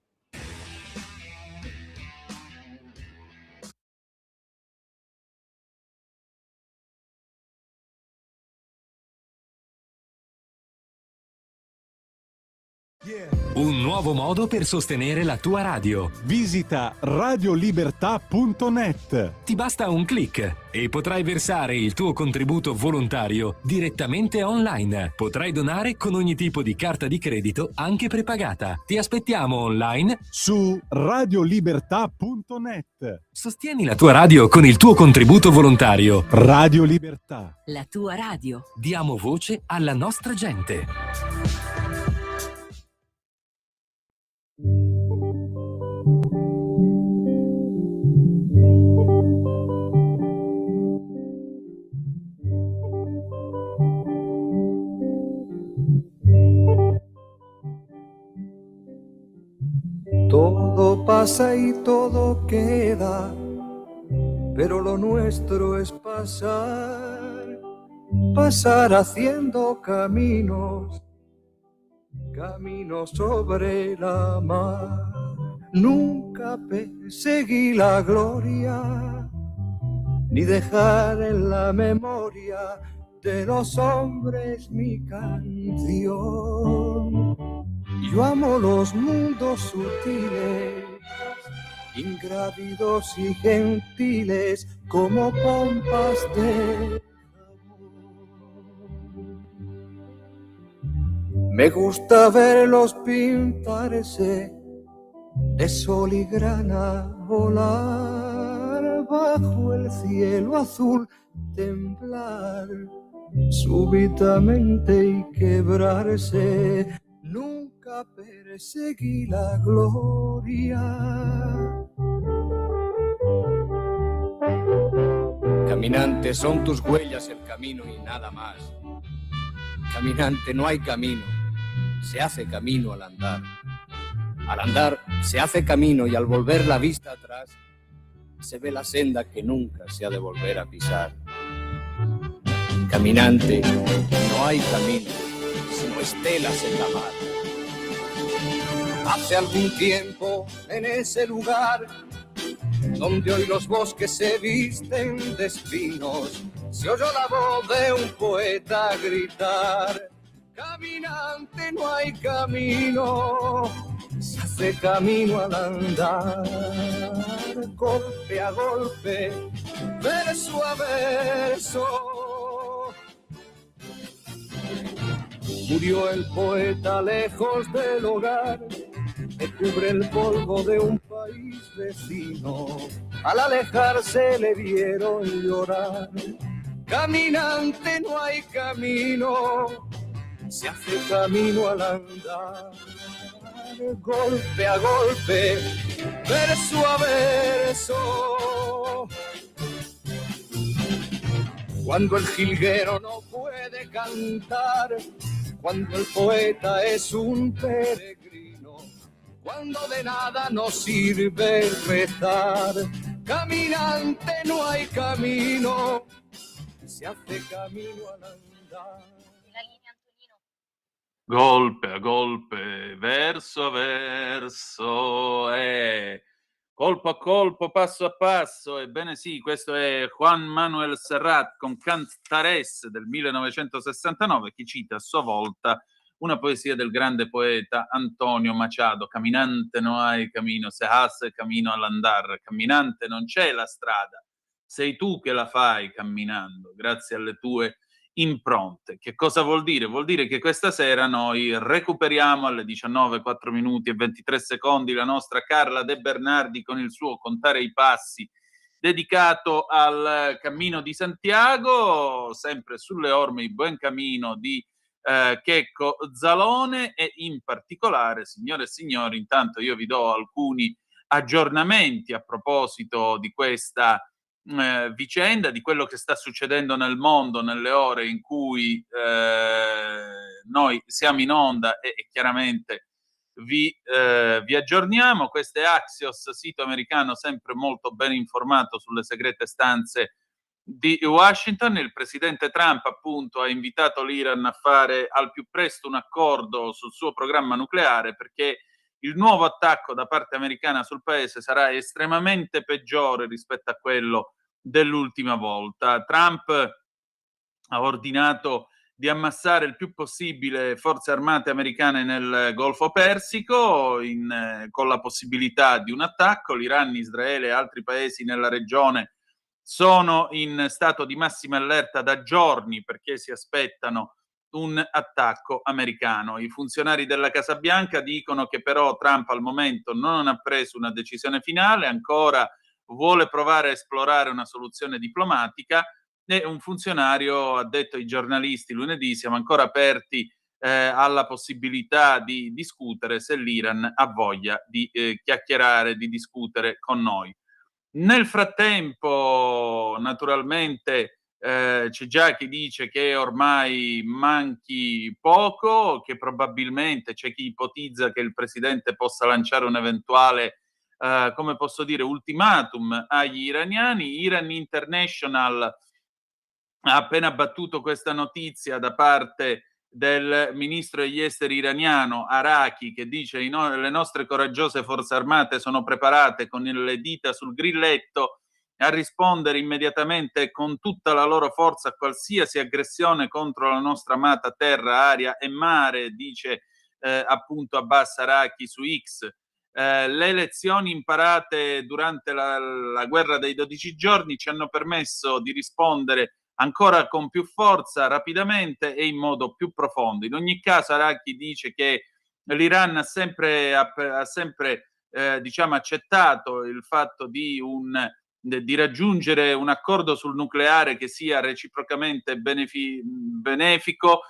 Un nuovo modo per sostenere la tua radio. Visita radiolibertà.net. Ti basta un click e potrai versare il tuo contributo volontario direttamente online. Potrai donare con ogni tipo di carta di credito, anche prepagata. Ti aspettiamo online su radiolibertà.net. Sostieni la tua radio con il tuo contributo volontario. Radio Libertà. La tua radio. Diamo voce alla nostra gente. Todo pasa y todo queda, pero lo nuestro es pasar, pasar haciendo caminos, caminos sobre la mar. Nunca perseguí la gloria, ni dejar en la memoria de los hombres mi canción. Yo amo los mundos sutiles, ingrávidos y gentiles, como pompas de jabón. Me gusta verlos pintarse de sol y grana, volar bajo el cielo azul, temblar súbitamente y quebrarse. Nunca perseguí la gloria. Caminante, son tus huellas el camino y nada más. Caminante, no hay camino, se hace camino al andar. Al andar se hace camino y al volver la vista atrás se ve la senda que nunca se ha de volver a pisar. Caminante, no hay camino, sino estelas en la mar. Hace algún tiempo en ese lugar donde hoy los bosques se visten de espinos, se oyó la voz de un poeta gritar: caminante, no hay camino, se hace camino al andar. Golpe a golpe, verso a verso, murió el poeta lejos del hogar que cubre el polvo de un país vecino. Al alejarse le vieron llorar. Caminante, no hay camino, se hace camino al andar. Golpe a golpe, verso a verso. Cuando el jilguero no puede cantar, cuando el poeta es un peregrino, cuando de nada nos sirve rezar. Caminante, no hay camino, se hace camino al andar. Golpe a golpe, verso a verso, colpo a colpo, passo a passo. Ebbene sì, questo è Juan Manuel Serrat con Cantares del 1969, che cita a sua volta una poesia del grande poeta Antonio Machado: caminante no hay camino, se hace camino all'andar. Camminante, non c'è la strada, sei tu che la fai camminando, grazie alle tue impronte. Che cosa vuol dire? Vuol dire che questa sera noi recuperiamo alle 19:23 la nostra Carla De Bernardi con il suo Contare i passi, dedicato al Cammino di Santiago, sempre sulle orme il Buen Camino di Checco Zalone, e in particolare, signore e signori, intanto io vi do alcuni aggiornamenti a proposito di questa vicenda, di quello che sta succedendo nel mondo nelle ore in cui noi siamo in onda, e chiaramente vi aggiorniamo. Questo è Axios, sito americano sempre molto ben informato sulle segrete stanze di Washington. Il presidente Trump appunto ha invitato l'Iran a fare al più presto un accordo sul suo programma nucleare, perché il nuovo attacco da parte americana sul paese sarà estremamente peggiore rispetto a quello dell'ultima volta. Trump ha ordinato di ammassare il più possibile forze armate americane nel Golfo Persico, con la possibilità di un attacco. L'Iran, Israele e altri paesi nella regione sono in stato di massima allerta da giorni, perché si aspettano un attacco americano. I funzionari della Casa Bianca dicono che però Trump al momento non ha preso una decisione finale, ancora vuole provare a esplorare una soluzione diplomatica, e un funzionario ha detto ai giornalisti lunedì: siamo ancora aperti alla possibilità di discutere se l'Iran ha voglia di chiacchierare, di discutere con noi. Nel frattempo, naturalmente, c'è già chi dice che ormai manchi poco, che probabilmente c'è chi ipotizza che il presidente possa lanciare un eventuale, come posso dire, ultimatum agli iraniani. Iran International ha appena battuto questa notizia da parte del ministro degli esteri iraniano Araki, che dice: le nostre coraggiose forze armate sono preparate con le dita sul grilletto a rispondere immediatamente con tutta la loro forza a qualsiasi aggressione contro la nostra amata terra, aria e mare, dice appunto Abbas Araki su X. Le lezioni imparate durante la guerra dei 12 giorni ci hanno permesso di rispondere ancora con più forza, rapidamente e in modo più profondo. In ogni caso Araki dice che l'Iran ha sempre diciamo, accettato il fatto di raggiungere un accordo sul nucleare che sia reciprocamente benefico,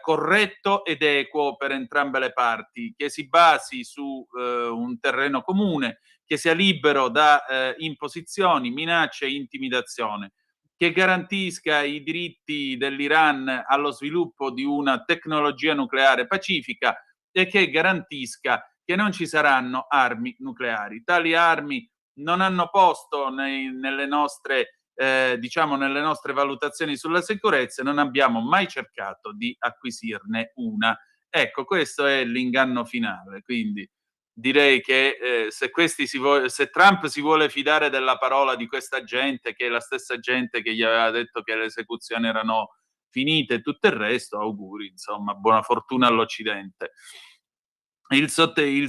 corretto ed equo per entrambe le parti, che si basi su un terreno comune, che sia libero da imposizioni, minacce e intimidazione, che garantisca i diritti dell'Iran allo sviluppo di una tecnologia nucleare pacifica e che garantisca che non ci saranno armi nucleari. Tali armi non hanno posto nelle nostre valutazioni sulla sicurezza e non abbiamo mai cercato di acquisirne una. Ecco, questo è l'inganno finale. Quindi direi che se Trump si vuole fidare della parola di questa gente, che è la stessa gente che gli aveva detto che le esecuzioni erano finite e tutto il resto, auguri, insomma, buona fortuna all'Occidente. Il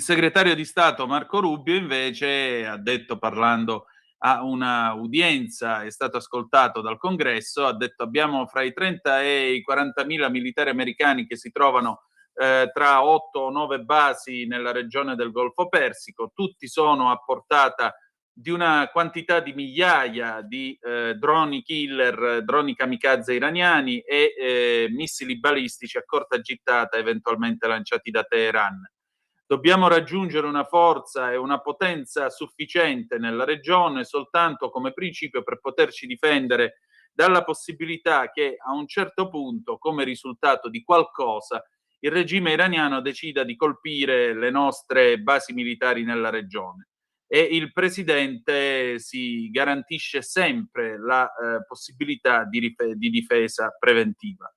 segretario di Stato Marco Rubio invece ha detto, parlando a una udienza, è stato ascoltato dal Congresso, ha detto: abbiamo fra i 30 e i 40.000 militari americani che si trovano tra 8 o 9 basi nella regione del Golfo Persico, tutti sono a portata di una quantità di migliaia di droni killer, droni kamikaze iraniani e missili balistici a corta gittata eventualmente lanciati da Teheran. Dobbiamo raggiungere una forza e una potenza sufficiente nella regione soltanto come principio per poterci difendere dalla possibilità che a un certo punto, come risultato di qualcosa, il regime iraniano decida di colpire le nostre basi militari nella regione. E il presidente si garantisce sempre la possibilità di difesa preventiva.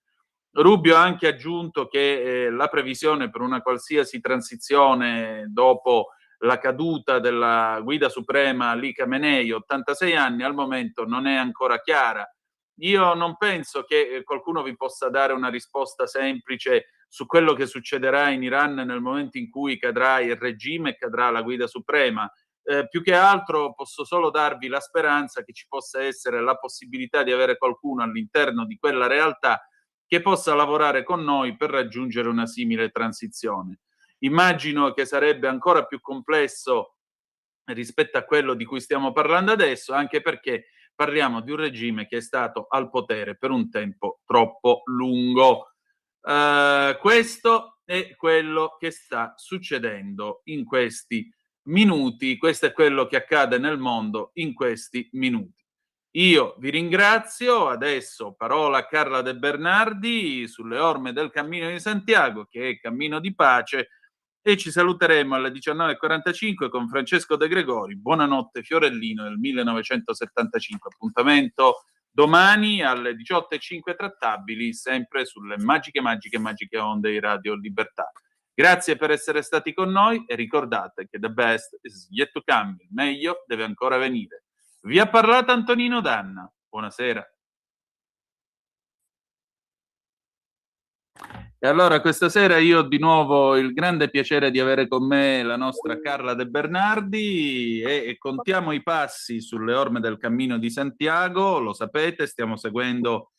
Rubio ha anche aggiunto che la previsione per una qualsiasi transizione dopo la caduta della guida suprema Ali Khamenei, 86 anni, al momento non è ancora chiara. Io non penso che qualcuno vi possa dare una risposta semplice su quello che succederà in Iran nel momento in cui cadrà il regime e cadrà la guida suprema. Più che altro posso solo darvi la speranza che ci possa essere la possibilità di avere qualcuno all'interno di quella realtà che possa lavorare con noi per raggiungere una simile transizione. Immagino che sarebbe ancora più complesso rispetto a quello di cui stiamo parlando adesso, anche perché parliamo di un regime che è stato al potere per un tempo troppo lungo. Questo è quello che sta succedendo in questi minuti, questo è quello che accade nel mondo in questi minuti. Io vi ringrazio, adesso parola a Carla De Bernardi sulle orme del Cammino di Santiago, che è cammino di pace, e ci saluteremo alle 19:45 con Francesco De Gregori. Buonanotte Fiorellino del 1975. Appuntamento domani alle 18:05 trattabili, sempre sulle magiche onde di Radio Libertà. Grazie per essere stati con noi e ricordate che the best is yet to come, il meglio deve ancora venire. Vi ha parlato Antonino Danna. Buonasera. E allora questa sera io ho di nuovo il grande piacere di avere con me la nostra Carla De Bernardi e contiamo i passi sulle orme del Cammino di Santiago. Lo sapete, stiamo seguendo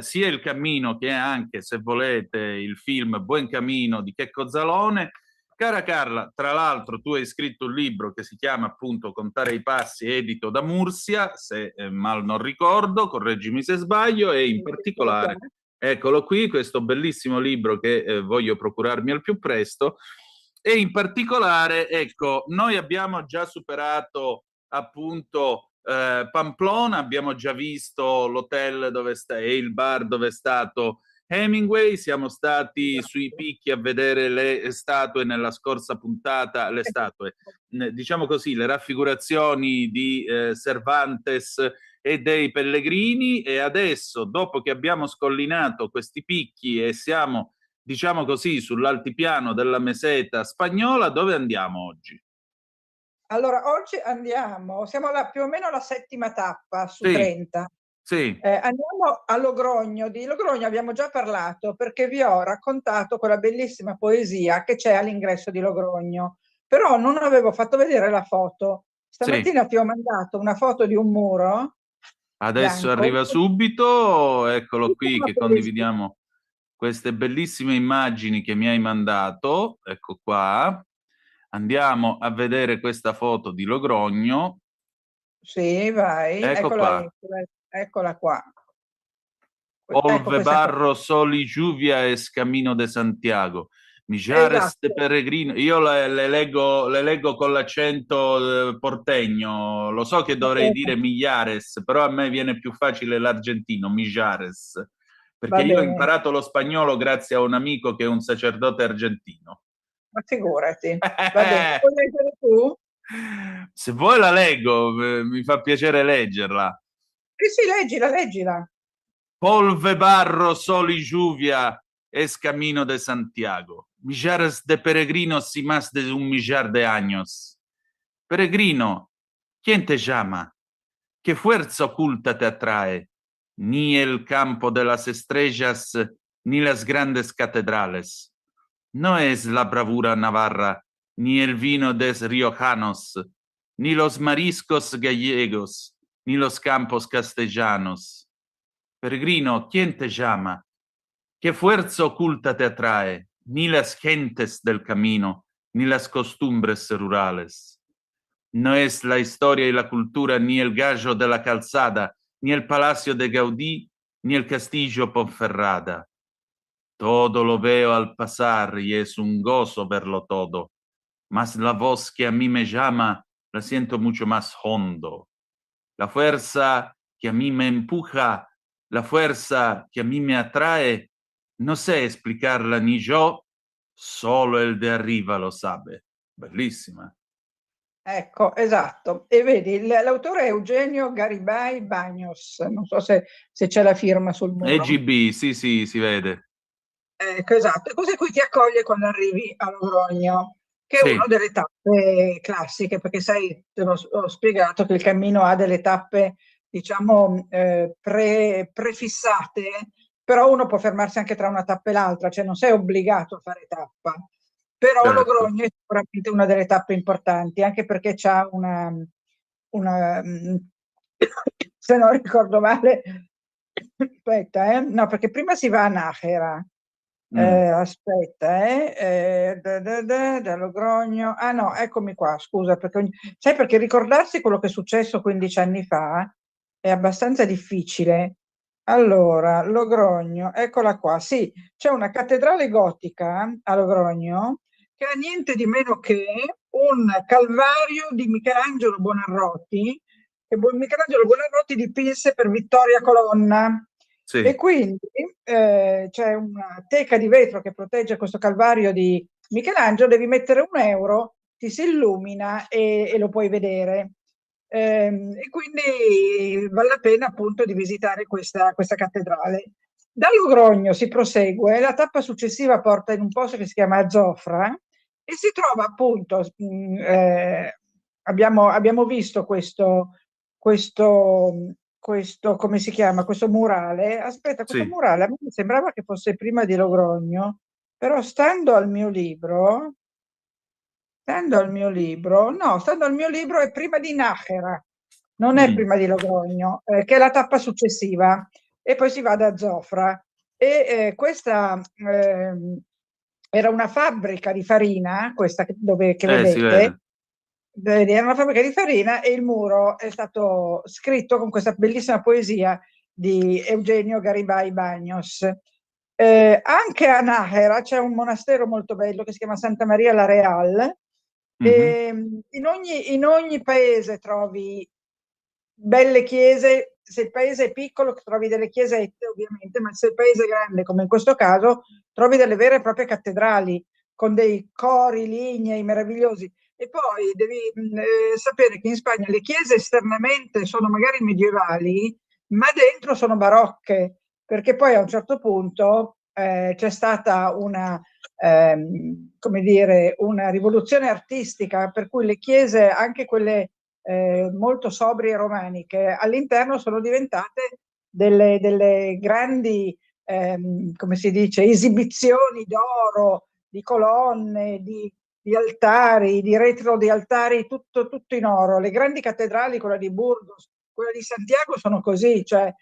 sia il cammino che anche, se volete, il film Buen Camino di Checco Zalone. Cara Carla, tra l'altro tu hai scritto un libro che si chiama appunto Contare i passi, edito da Mursia, se mal non ricordo, correggimi se sbaglio, e in particolare, eccolo qui, questo bellissimo libro che voglio procurarmi al più presto, e in particolare, ecco, noi abbiamo già superato appunto Pamplona, abbiamo già visto l'hotel dove sta e il bar dove è stato Hemingway, siamo stati sui picchi a vedere le statue nella scorsa puntata, le statue, diciamo così, le raffigurazioni di Cervantes e dei Pellegrini, e adesso, dopo che abbiamo scollinato questi picchi e siamo, diciamo così, sull'altipiano della meseta spagnola, dove andiamo oggi? Allora, oggi siamo più o meno alla 7ª tappa su 30. Sì. Andiamo a Logrogno. Di Logrogno abbiamo già parlato perché vi ho raccontato quella bellissima poesia che c'è all'ingresso di Logrogno, però non avevo fatto vedere la foto. Stamattina ti ho mandato una foto di un muro Adesso bianco. arriva subito, eccolo qui Una che poesia. condividiamo queste bellissime immagini che mi hai mandato. Ecco qua. Andiamo a vedere questa foto di Logrogno. Sì, vai, Ecco qua. eccola qua. Polve, questa qua. barro, soli, lluvia e Camino de Santiago. Mijares de Esatto. Peregrino. Io le leggo con l'accento portegno. Lo so che dovrei dire Millares, però a me viene più facile l'argentino, Mijares. Perché Va io ho bene, imparato lo spagnolo grazie a un amico che è un sacerdote argentino. ma figurati. Va bene, puoi leggere tu? Se vuoi la leggo, mi fa piacere leggerla. Sì, leggila. Polve, barro, sol y lluvia es camino de Santiago. Millares de peregrinos y más de 1 millar de años. Peregrino, ¿quién te llama? ¿Qué fuerza oculta te atrae? Ni el campo de las estrellas, ni las grandes catedrales. No es la bravura navarra, ni el vino de riojanos, ni los mariscos gallegos, ni los campos castellanos. Peregrino, ¿quién te llama? ¿Qué fuerza oculta te atrae? Ni las gentes del camino, ni las costumbres rurales. No es la historia y la cultura, ni el gallo de la calzada, ni el palacio de Gaudí, ni el castillo Ponferrada. Todo lo veo al pasar y es un gozo verlo todo. Mas la voz que a mí me llama la siento mucho más hondo. La fuerza que a mí me empuja, la fuerza que a mí me atrae, no sé explicarla ni yo, solo el de arriba lo sabe. Bellissima. Ecco, esatto. E vedi, l'autore è Eugenio Garibay Bagnos, non so se c'è la firma sul muro. EGB, sì, si vede. Ecco, esatto. E così qui ti accoglie quando arrivi a Logrogno, che è Sì. una delle tappe classiche, perché sai, te l'ho spiegato che il cammino ha delle tappe, diciamo, prefissate, però uno può fermarsi anche tra una tappa e l'altra, cioè non sei obbligato a fare tappa. Però Certo. Logrogno è sicuramente una delle tappe importanti, anche perché c'ha una se non ricordo male, aspetta, no, perché prima si va a Nájera. Aspetta, da Logrogno. Ah no, eccomi qua, scusa, perché sai, perché ricordarsi quello che è successo 15 anni fa è abbastanza difficile. Allora, Logrogno, eccola qua. Sì, c'è una cattedrale gotica a Logrogno che ha niente di meno che un Calvario di Michelangelo Buonarroti, che Michelangelo Buonarroti dipinse per Vittoria Colonna. Sì. E quindi c'è una teca di vetro che protegge questo Calvario di Michelangelo, devi mettere €1, ti si illumina e lo puoi vedere. E quindi vale la pena appunto di visitare questa cattedrale. Da Logrogno si prosegue, la tappa successiva porta in un posto che si chiama Zofra e si trova appunto, abbiamo visto questo, come si chiama, questo murale. Aspetta, questo Sì. murale a me sembrava che fosse prima di Logrogno, però stando al mio libro è prima di Nájera, non è prima di Logrogno, che è la tappa successiva, e poi si va da Zofra. E questa era una fabbrica di farina, questa che Si vedete. vede. Era una fabbrica di farina e il muro è stato scritto con questa bellissima poesia di Eugenio Garibay Bagnos. Anche a Nájera c'è un monastero molto bello che si chiama Santa Maria la Real. In ogni paese trovi belle chiese. Se il paese è piccolo trovi delle chiesette ovviamente, ma se il paese è grande come in questo caso trovi delle vere e proprie cattedrali con dei cori lignei meravigliosi. E poi devi sapere che in Spagna le chiese esternamente sono magari medievali, ma dentro sono barocche, perché poi a un certo punto c'è stata una rivoluzione artistica, per cui le chiese, anche quelle molto sobrie e romaniche, all'interno sono diventate delle grandi, come si dice, esibizioni d'oro, di colonne, di altari, di retro di altari, tutto in oro. Le grandi cattedrali, quella di Burgos, quelle di Santiago sono così, cioè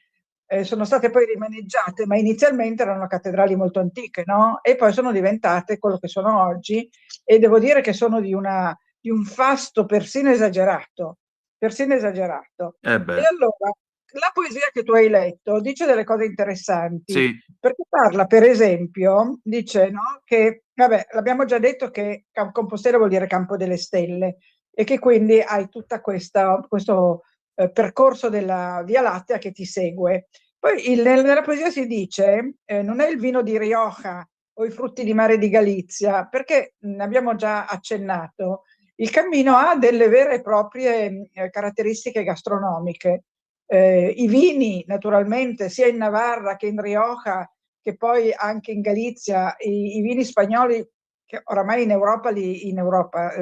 sono state poi rimaneggiate, ma inizialmente erano cattedrali molto antiche, no? E poi sono diventate quello che sono oggi, e devo dire che sono di un fasto persino esagerato, persino esagerato. Eh E beh, allora, la poesia che tu hai letto dice delle cose interessanti, sì, perché parla, per esempio, dice, no, che, vabbè, l'abbiamo già detto che Compostela vuol dire campo delle stelle, e che quindi hai tutta questo percorso della Via Lattea che ti segue. Poi nella poesia si dice, non è il vino di Rioja o i frutti di mare di Galizia, perché abbiamo già accennato, il cammino ha delle vere e proprie caratteristiche gastronomiche. I vini, naturalmente, sia in Navarra che in Rioja, che poi anche in Galizia, i vini spagnoli, che oramai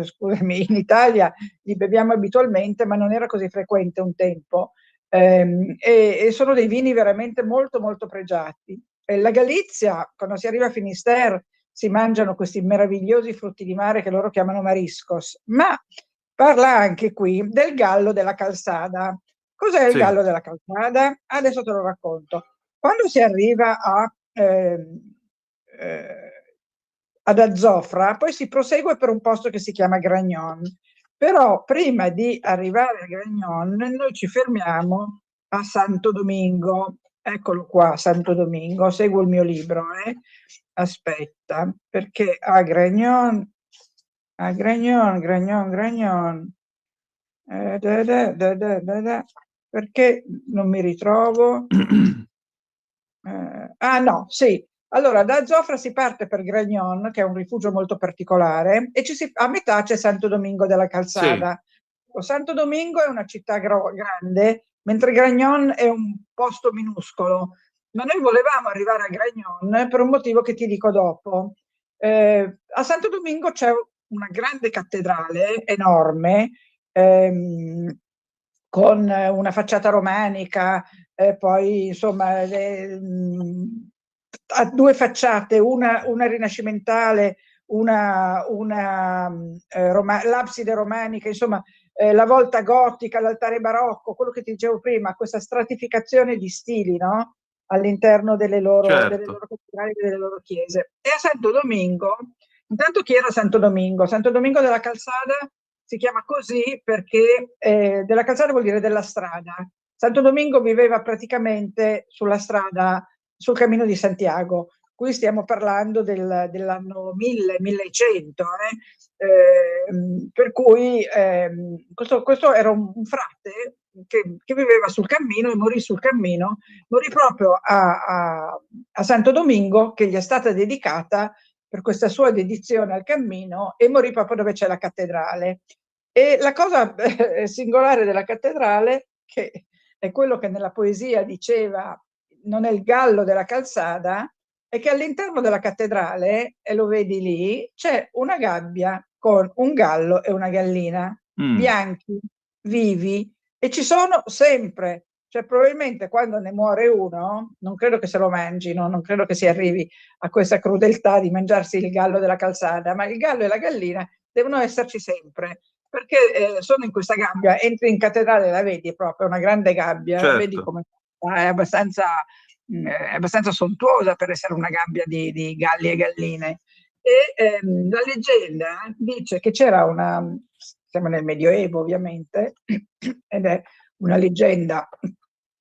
scusami, in Italia li beviamo abitualmente, ma non era così frequente un tempo. E sono dei vini veramente molto, molto pregiati. La Galizia, quando si arriva a Finisterre, si mangiano questi meravigliosi frutti di mare che loro chiamano mariscos, ma parla anche qui del gallo della calzada. Cos'è il sì. gallo della calzada? Adesso te lo racconto. Quando si arriva ad Azzofra, poi si prosegue per un posto che si chiama Gragnon. Però prima di arrivare a Gragnon, noi ci fermiamo a Santo Domingo. Eccolo qua, Santo Domingo, seguo il mio libro, Aspetta, perché a Gragnon, Gragnon, perché non mi ritrovo? No, sì. Allora, da Zofra si parte per Gragnon, che è un rifugio molto particolare, e a metà c'è Santo Domingo della Sì, Calzada. Santo Domingo è una città grande, mentre Gragnon è un posto minuscolo. Ma noi volevamo arrivare a Gragnon per un motivo che ti dico dopo. A Santo Domingo c'è una grande cattedrale enorme, con una facciata romanica, poi insomma ha due facciate, una rinascimentale, l'abside romanica, insomma la volta gotica, l'altare barocco, quello che ti dicevo prima, questa stratificazione di stili, no? All'interno delle loro certo. cattedrali e delle loro chiese. E a Santo Domingo, intanto chi era Santo Domingo? Santo Domingo della Calzada si chiama così perché della calzada vuol dire della strada. Santo Domingo viveva praticamente sulla strada, sul cammino di Santiago. Qui stiamo parlando dell'anno 1000, 1100, per cui questo era un frate che viveva sul cammino e morì sul cammino, morì proprio a Santo Domingo, che gli è stata dedicata per questa sua dedizione al cammino, e morì proprio dove c'è la cattedrale. E la cosa singolare della cattedrale, che è quello che nella poesia diceva, non è il gallo della calzada, è che all'interno della cattedrale, e lo vedi lì, c'è una gabbia con un gallo e una gallina, bianchi, vivi, e ci sono sempre. Cioè probabilmente quando ne muore uno, non credo che se lo mangino, non credo che si arrivi a questa crudeltà di mangiarsi il gallo della calzada, ma il gallo e la gallina devono esserci sempre, perché sono in questa gabbia, entri in cattedrale, la vedi, è proprio una grande gabbia, vedi Certo. come è abbastanza sontuosa per essere una gabbia di galli e galline. E la leggenda dice che c'era siamo nel Medioevo ovviamente, ed è una leggenda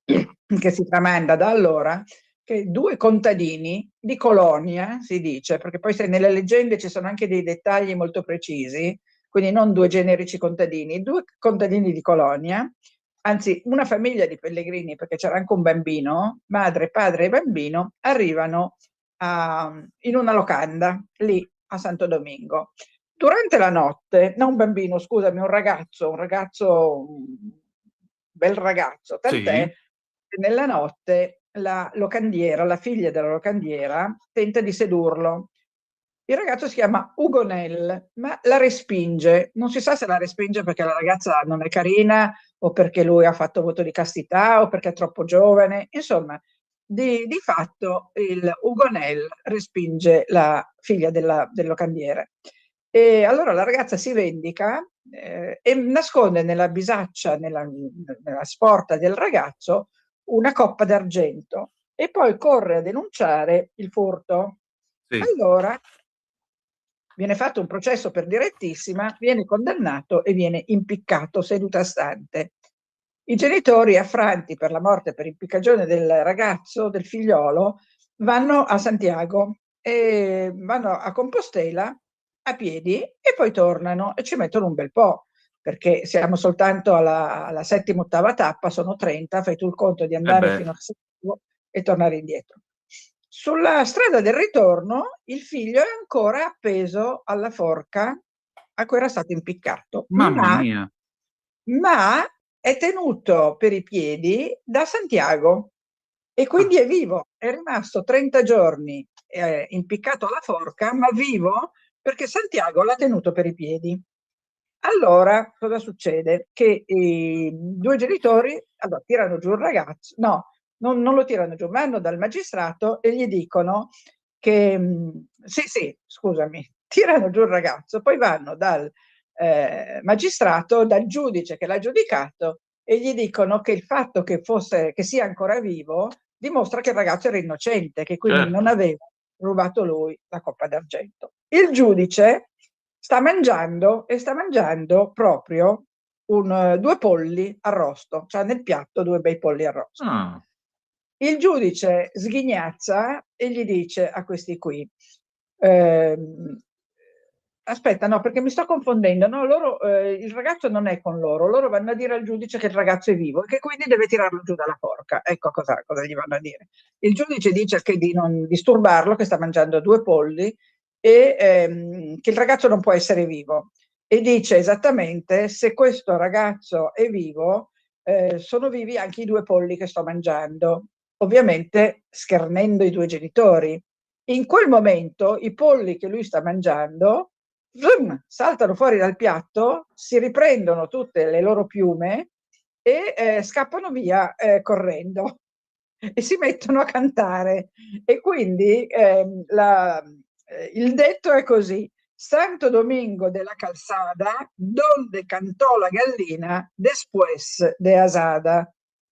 che si tramanda da allora, che due contadini di Colonia, si dice, perché poi nelle leggende ci sono anche dei dettagli molto precisi, quindi non due generici contadini, due contadini di Colonia, anzi una famiglia di pellegrini, perché c'era anche un bambino, madre, padre e bambino, arrivano in una locanda lì a Santo Domingo. Durante la notte, non un bambino, scusami, un bel ragazzo, tant'è Sì, che nella notte la locandiera, la figlia della locandiera, tenta di sedurlo. Il ragazzo si chiama Ugonel, ma la respinge. Non si sa se la respinge perché la ragazza non è carina, o perché lui ha fatto voto di castità, o perché è troppo giovane. Insomma, di fatto il Ugonel respinge la figlia del locandiere. E allora la ragazza si vendica e nasconde nella bisaccia, nella sporta del ragazzo, una coppa d'argento e poi corre a denunciare il furto. Sì. Allora viene fatto un processo per direttissima, viene condannato e viene impiccato seduta stante. I genitori, affranti per la morte per impiccagione del ragazzo, del figliolo, vanno a Santiago e vanno a Compostela a piedi e poi tornano e ci mettono un bel po', perché siamo soltanto alla settima, ottava tappa, sono 30, fai tu il conto di andare fino a Santiago e tornare indietro. Sulla strada del ritorno il figlio è ancora appeso alla forca a cui era stato impiccato, Mamma mia. ma è tenuto per i piedi da Santiago e quindi è vivo, è rimasto 30 giorni impiccato alla forca, ma vivo perché Santiago l'ha tenuto per i piedi. Allora, cosa succede? Che i due genitori allora, tirano giù il ragazzo, no, non lo tirano giù, vanno dal magistrato e gli dicono che, sì, scusami, tirano giù il ragazzo, poi vanno dal magistrato, dal giudice che l'ha giudicato e gli dicono che il fatto che sia ancora vivo dimostra che il ragazzo era innocente, che quindi non aveva rubato lui la coppa d'argento. Il giudice sta mangiando proprio 2 polli arrosto, cioè nel piatto 2 bei polli arrosto. Il giudice sghignazza e gli dice a questi qui, aspetta, no, perché mi sto confondendo, no, il ragazzo non è con loro vanno a dire al giudice che il ragazzo è vivo e che quindi deve tirarlo giù dalla forca. Ecco cosa gli vanno a dire. Il giudice dice che di non disturbarlo, che sta mangiando 2 polli e che il ragazzo non può essere vivo. E dice esattamente, se questo ragazzo è vivo, sono vivi anche i 2 polli che sto mangiando, ovviamente schernendo i 2 genitori. In quel momento i polli che lui sta mangiando saltano fuori dal piatto, si riprendono tutte le loro piume e scappano via correndo e si mettono a cantare. E quindi il detto è così: Santo Domingo de la Calzada, donde cantò la gallina después de asada.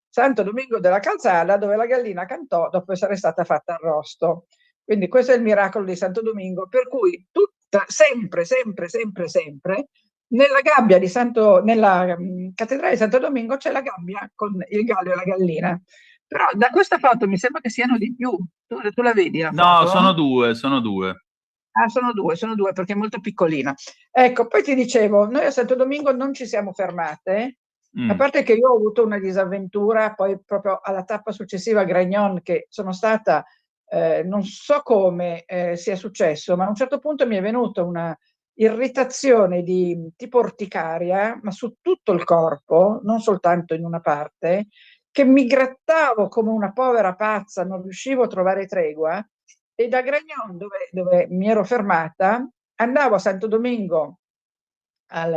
Santo Domingo della Calzada, dove la gallina cantò dopo essere stata fatta arrosto. Quindi questo è il miracolo di Santo Domingo, per cui sempre, nella gabbia nella cattedrale di Santo Domingo c'è la gabbia con il gallo e la gallina. Però da questa foto mi sembra che siano di più. Tu la vedi la foto? No, sono 2. Ah, sono due perché è molto piccolina. Ecco, poi ti dicevo, noi a Santo Domingo non ci siamo fermate, a parte che io ho avuto una disavventura poi proprio alla tappa successiva a Gragnon, che sono stata, non so come sia successo, ma a un certo punto mi è venuta una irritazione di tipo orticaria, ma su tutto il corpo, non soltanto in una parte, che mi grattavo come una povera pazza, non riuscivo a trovare tregua. E da Gragnon, dove mi ero fermata, andavo a Santo Domingo,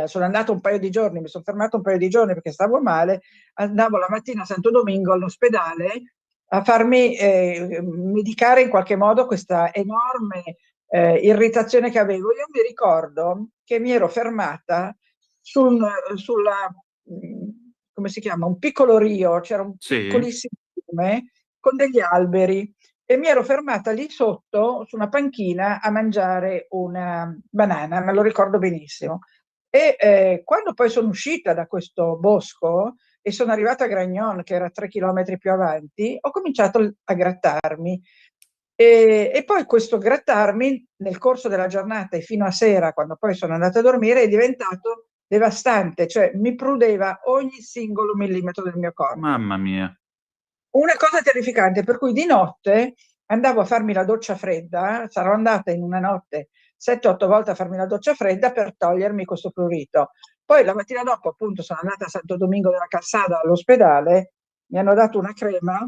sono andata un paio di giorni, mi sono fermata un paio di giorni perché stavo male, andavo la mattina a Santo Domingo all'ospedale a farmi medicare in qualche modo questa enorme irritazione che avevo. Io mi ricordo che mi ero fermata sulla, come si chiama, un piccolo rio, c'era un piccolissimo fiume con degli alberi e mi ero fermata lì sotto su una panchina a mangiare una banana, me lo ricordo benissimo. E quando poi sono uscita da questo bosco e sono arrivata a Gragnon, che era 3 chilometri più avanti, ho cominciato a grattarmi. E poi questo grattarmi nel corso della giornata e fino a sera, quando poi sono andata a dormire, è diventato devastante, cioè mi prudeva ogni singolo millimetro del mio corpo. Mamma mia. Una cosa terrificante, per cui di notte andavo a farmi la doccia fredda, sarò andata in una notte 7-8 volte a farmi la doccia fredda per togliermi questo prurito. Poi la mattina dopo, appunto, sono andata a Santo Domingo della Calzada all'ospedale, mi hanno dato una crema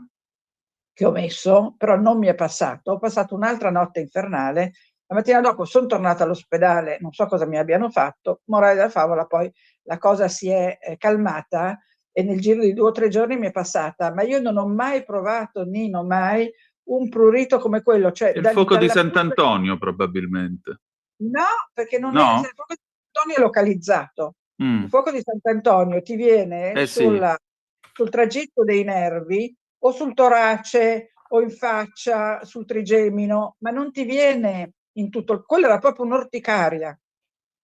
che ho messo, però non mi è passato. Ho passato un'altra notte infernale. La mattina dopo sono tornata all'ospedale, non so cosa mi abbiano fatto. Morale della favola, poi la cosa si è calmata e nel giro di 2 o 3 giorni mi è passata, ma io non ho mai provato, mai, un prurito come quello. Cioè, Il fuoco di Sant'Antonio, probabilmente. No, perché non è, No? il fuoco di Sant'Antonio è localizzato. Mm. Il fuoco di Sant'Antonio ti viene Sì. sul tragitto dei nervi o sul torace o in faccia, sul trigemino, ma non ti viene in tutto. Quello era proprio un'orticaria.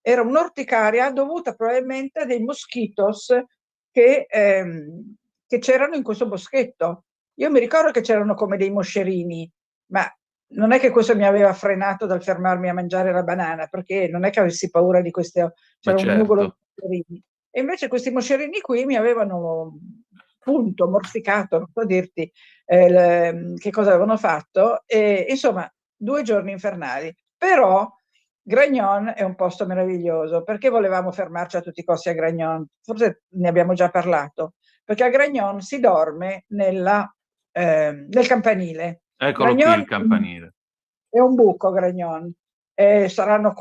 Era un'orticaria dovuta probabilmente a dei moschitos che c'erano in questo boschetto. Io mi ricordo che c'erano come dei moscerini, ma non è che questo mi aveva frenato dal fermarmi a mangiare la banana, perché non è che avessi paura di queste, c'era un nugolo di certo. moscerini. E invece questi moscerini qui mi avevano punto, morsicato, non so dirti che cosa avevano fatto, e insomma 2 giorni infernali. Però Gragnon è un posto meraviglioso. Perché volevamo fermarci a tutti i costi a Gragnon? Forse ne abbiamo già parlato, perché a Gragnon si dorme nel campanile. Eccolo qui il campanile. È un buco Gragnon. Saranno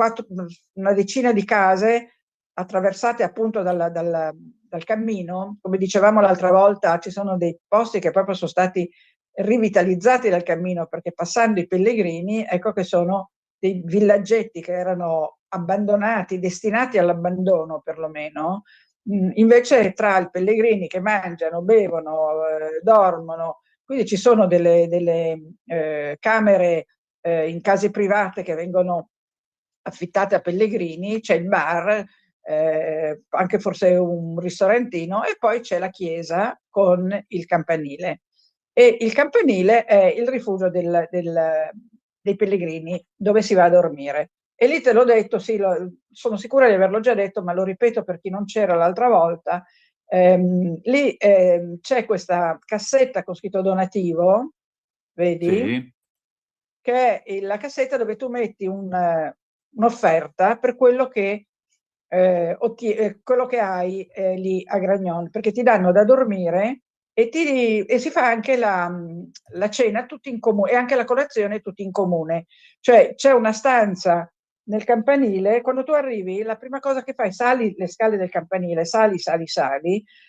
una decina di case attraversate appunto dal cammino. Come dicevamo l'altra volta, ci sono dei posti che proprio sono stati rivitalizzati dal cammino, perché passando i pellegrini, ecco che sono dei villaggetti che erano abbandonati, destinati all'abbandono perlomeno. Invece tra i pellegrini che mangiano, bevono, dormono, quindi ci sono delle camere in case private che vengono affittate a pellegrini, c'è il bar, anche forse un ristorantino, e poi c'è la chiesa con il campanile. E il campanile è il rifugio dei pellegrini dove si va a dormire. E lì te l'ho detto, sì, sono sicura di averlo già detto, ma lo ripeto per chi non c'era l'altra volta. Lì c'è questa cassetta con scritto donativo, vedi? Sì. Che è la cassetta dove tu metti un'offerta per quello che hai lì a Gragnon, perché ti danno da dormire e si fa anche la cena tutti in comune e anche la colazione tutti in comune. Cioè c'è una stanza nel campanile, quando tu arrivi la prima cosa che fai, sali le scale del campanile, sali,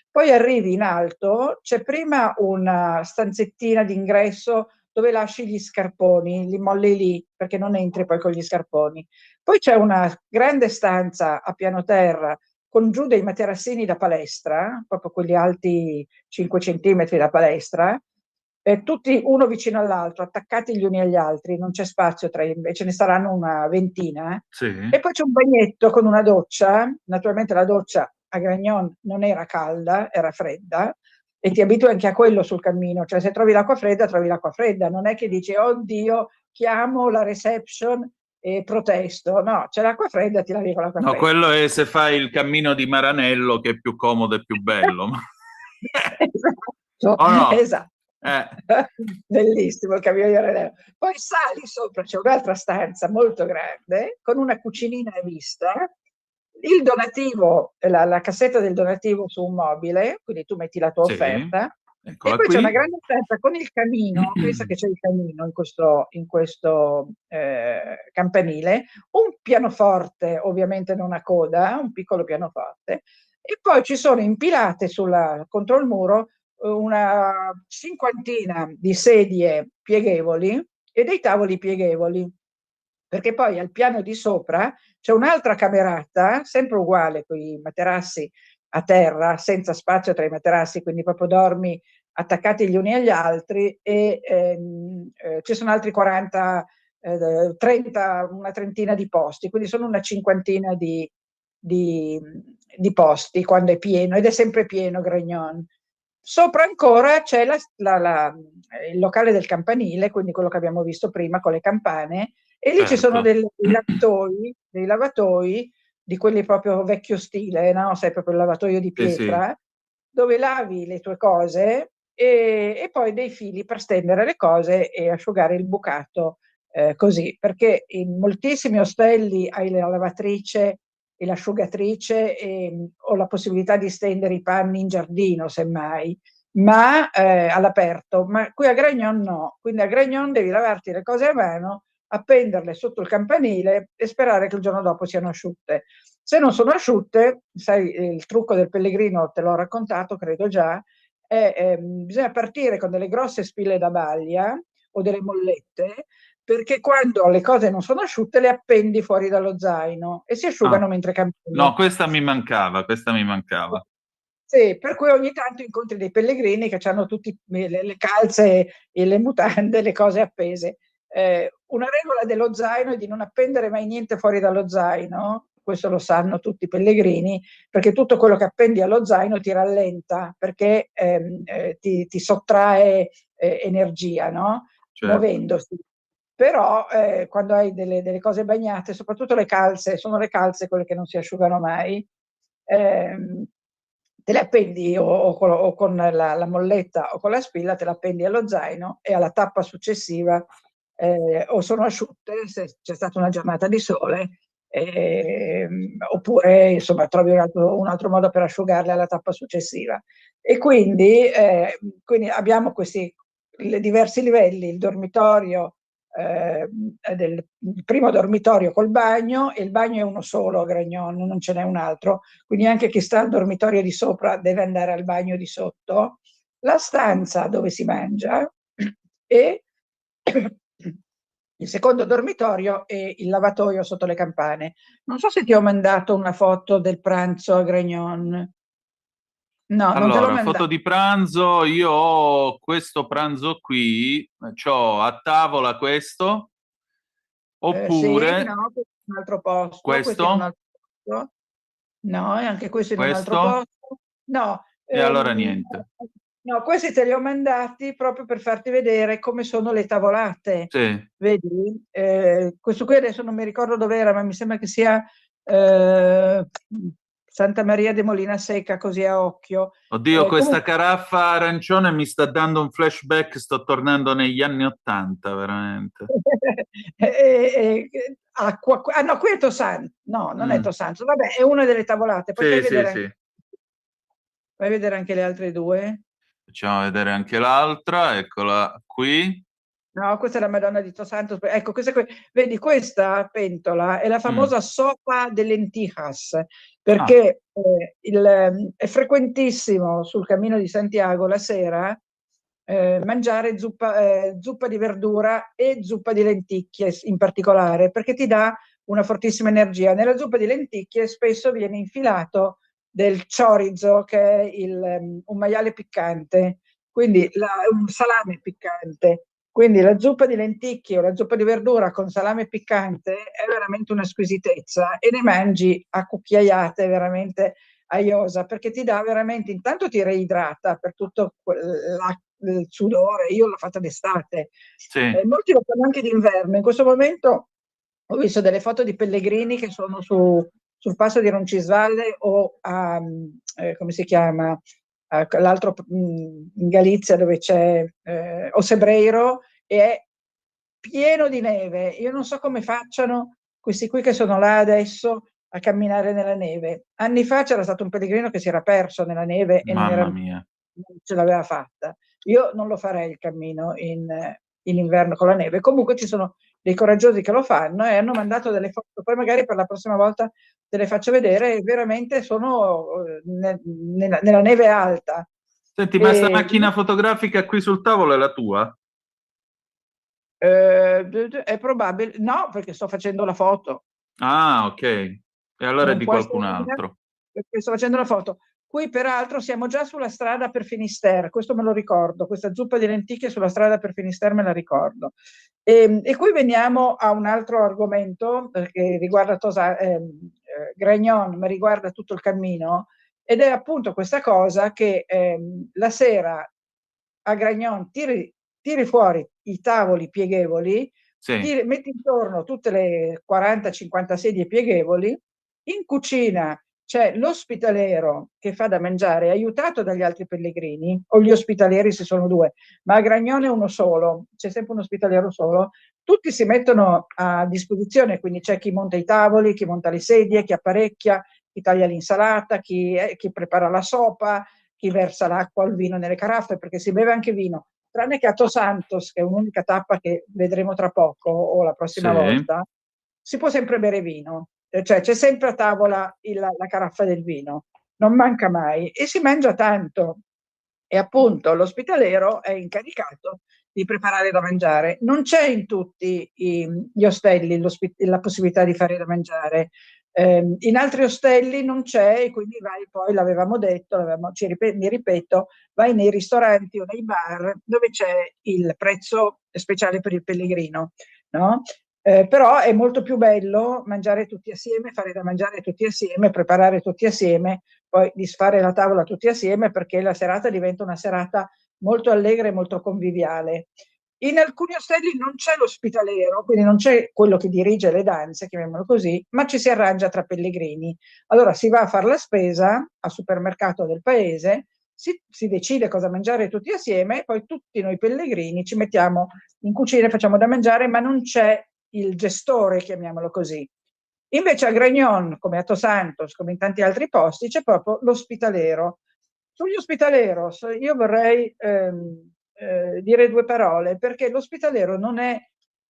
poi arrivi in alto, c'è prima una stanzettina d'ingresso dove lasci gli scarponi, li molli lì perché non entri poi con gli scarponi. Poi c'è una grande stanza a piano terra con giù dei materassini da palestra, proprio quelli alti 5 centimetri da palestra, tutti uno vicino all'altro, attaccati gli uni agli altri, non c'è spazio tra ce ne saranno una ventina. Sì. E poi c'è un bagnetto con una doccia, naturalmente la doccia a Gragnon non era calda, era fredda, e ti abitui anche a quello sul cammino, cioè se trovi l'acqua fredda, non è che dici oddio, chiamo la reception e protesto, no, c'è l'acqua fredda, ti lavi con l'acqua fredda. No, quello è se fai il cammino di Maranello, che è più comodo e più bello. Esatto, Oh no? esatto. Bellissimo il cammino di Maranello. Poi sali sopra, c'è un'altra stanza molto grande con una cucinina a vista, il donativo, la cassetta del donativo su un mobile, quindi tu metti la tua offerta, e poi c'è una grande stanza con il camino, pensa che c'è il camino in questo campanile, un pianoforte ovviamente non a coda, un piccolo pianoforte, e poi ci sono impilate contro il muro una cinquantina di sedie pieghevoli e dei tavoli pieghevoli, perché poi al piano di sopra c'è un'altra camerata, sempre uguale, con i materassi a terra, senza spazio tra i materassi, quindi proprio dormi attaccati gli uni agli altri, e ci sono altri 40, 30, una trentina di posti, quindi sono una cinquantina di posti quando è pieno, ed è sempre pieno Gragnon. Sopra ancora c'è il locale del campanile, quindi quello che abbiamo visto prima con le campane, e lì ci sono dei lavatoi di quelli proprio vecchio stile, no? Sai, proprio il lavatoio di pietra, dove lavi le tue cose e poi dei fili per stendere le cose e asciugare il bucato così, perché in moltissimi ostelli hai la lavatrice e l'asciugatrice ho la possibilità di stendere i panni in giardino semmai, ma all'aperto, ma qui a Gragnon no, quindi a Gragnon devi lavarti le cose a mano, appenderle sotto il campanile e sperare che il giorno dopo siano asciutte. Se non sono asciutte, sai, il trucco del pellegrino te l'ho raccontato, credo già, bisogna partire con delle grosse spille da baglia o delle mollette, perché quando le cose non sono asciutte le appendi fuori dallo zaino e si asciugano mentre cammini. No, questa mi mancava. Sì, per cui ogni tanto incontri dei pellegrini che hanno tutte le calze e le mutande, le cose appese. Una regola dello zaino è di non appendere mai niente fuori dallo zaino, questo lo sanno tutti i pellegrini, perché tutto quello che appendi allo zaino ti rallenta, perché ti sottrae energia, no? Certo. Muovendosi. Però quando hai delle cose bagnate, soprattutto le calze, sono le calze quelle che non si asciugano mai, te le appendi o con la molletta o con la spilla, te la appendi allo zaino e alla tappa successiva o sono asciutte se c'è stata una giornata di sole, oppure insomma trovi un altro modo per asciugarle alla tappa successiva. E quindi abbiamo questi diversi livelli, il dormitorio, il primo dormitorio col bagno, e il bagno è uno solo a Gragnon, non ce n'è un altro, quindi anche chi sta al dormitorio di sopra deve andare al bagno di sotto, la stanza dove si mangia e il secondo dormitorio e il lavatoio sotto le campane. Non so se ti ho mandato una foto del pranzo a Gragnon. No, non te l'ho Allora, mandato. foto di pranzo, io ho questo pranzo qui, c'ho a tavola questo, oppure Sì, no, questo è un altro posto. questo? Questo è un altro posto. No, e anche questo in un altro Questo? posto. No, E allora niente. no, questi te li ho mandati proprio per farti vedere come sono le tavolate. Sì. Vedi? Questo qui adesso non mi ricordo dove era, ma mi sembra che sia Santa Maria de Molina Secca, così a occhio. Oddio, questa Comunque, caraffa arancione mi sta dando un flashback, sto tornando negli anni '80, veramente. acqua, no, qui è Tosanto. No, non è Tosanto. Vabbè, è una delle tavolate. Poi Sì, fai vedere, sì. fai vedere anche le altre due. Facciamo vedere anche l'altra, eccola qui. No, questa è la Madonna di Tosanto. Ecco, questa qui. Vedi, questa pentola è la famosa sopa de lentejas, perché è frequentissimo sul Cammino di Santiago la sera mangiare zuppa di verdura e zuppa di lenticchie in particolare, perché ti dà una fortissima energia. Nella zuppa di lenticchie spesso viene infilato del chorizo, che è un maiale piccante, quindi un salame piccante. Quindi la zuppa di lenticchie o la zuppa di verdura con salame piccante è veramente una squisitezza, e ne mangi a cucchiaiate veramente aiosa, perché ti dà veramente, intanto ti reidrata per tutto il sudore. Io l'ho fatta d'estate, molti lo fanno anche d'inverno. In questo momento ho visto delle foto di pellegrini che sono sul passo di Roncisvalle o a, come si chiama, l'altro in Galizia dove c'è Osebreiro, e è pieno di neve. Io non so come facciano questi qui che sono là adesso a camminare nella neve. Anni fa c'era stato un pellegrino che si era perso nella neve e non ce l'aveva fatta. Io non lo farei il cammino in inverno con la neve. Comunque ci sono dei coraggiosi che lo fanno e hanno mandato delle foto. Poi magari per la prossima volta te le faccio vedere. Veramente sono nella neve alta. Senti, ma sta macchina fotografica qui sul tavolo è la tua? È probabile. No, perché sto facendo la foto. Ah, ok. E allora Non è di può qualcun essere mia, altro. perché sto facendo la foto. Qui peraltro siamo già sulla strada per Finisterre, questo me lo ricordo, questa zuppa di lenticchie sulla strada per Finisterre me la ricordo. E qui veniamo a un altro argomento che riguarda Gragnon, ma riguarda tutto il cammino, ed è appunto questa cosa che la sera a Gragnon tiri fuori i tavoli pieghevoli, metti intorno tutte le 40-50 sedie pieghevoli, in cucina c'è l'ospitalero che fa da mangiare, aiutato dagli altri pellegrini, o gli ospitaleri se sono due, ma a Gragnon è uno solo, c'è sempre un ospitalero solo. Tutti si mettono a disposizione, quindi c'è chi monta i tavoli, chi monta le sedie, chi apparecchia, chi taglia l'insalata, chi prepara la sopa, chi versa l'acqua o il vino nelle caraffe, perché si beve anche vino, tranne che a Tos Santos, che è un'unica tappa che vedremo tra poco o la prossima volta, si può sempre bere vino. Cioè c'è sempre a tavola la caraffa del vino, non manca mai, e si mangia tanto. E appunto l'ospitalero è incaricato di preparare da mangiare. Non c'è in tutti gli ostelli la possibilità di fare da mangiare. In altri ostelli non c'è, e quindi vai poi, l'avevamo detto, mi ripeto, vai nei ristoranti o nei bar dove c'è il prezzo speciale per il pellegrino, no? Però è molto più bello mangiare tutti assieme, fare da mangiare tutti assieme, preparare tutti assieme, poi disfare la tavola tutti assieme, perché la serata diventa una serata molto allegra e molto conviviale. In alcuni ostelli non c'è l'ospitalero, quindi non c'è quello che dirige le danze, chiamiamolo così, ma ci si arrangia tra pellegrini. Allora si va a fare la spesa al supermercato del paese, si decide cosa mangiare tutti assieme, e poi tutti noi pellegrini ci mettiamo in cucina e facciamo da mangiare, ma non c'è il gestore, chiamiamolo così. Invece a Grignon, come a Tosantos, come in tanti altri posti, c'è proprio l'ospitalero. Sugli ospitaleros io vorrei dire due parole, perché l'ospitalero non è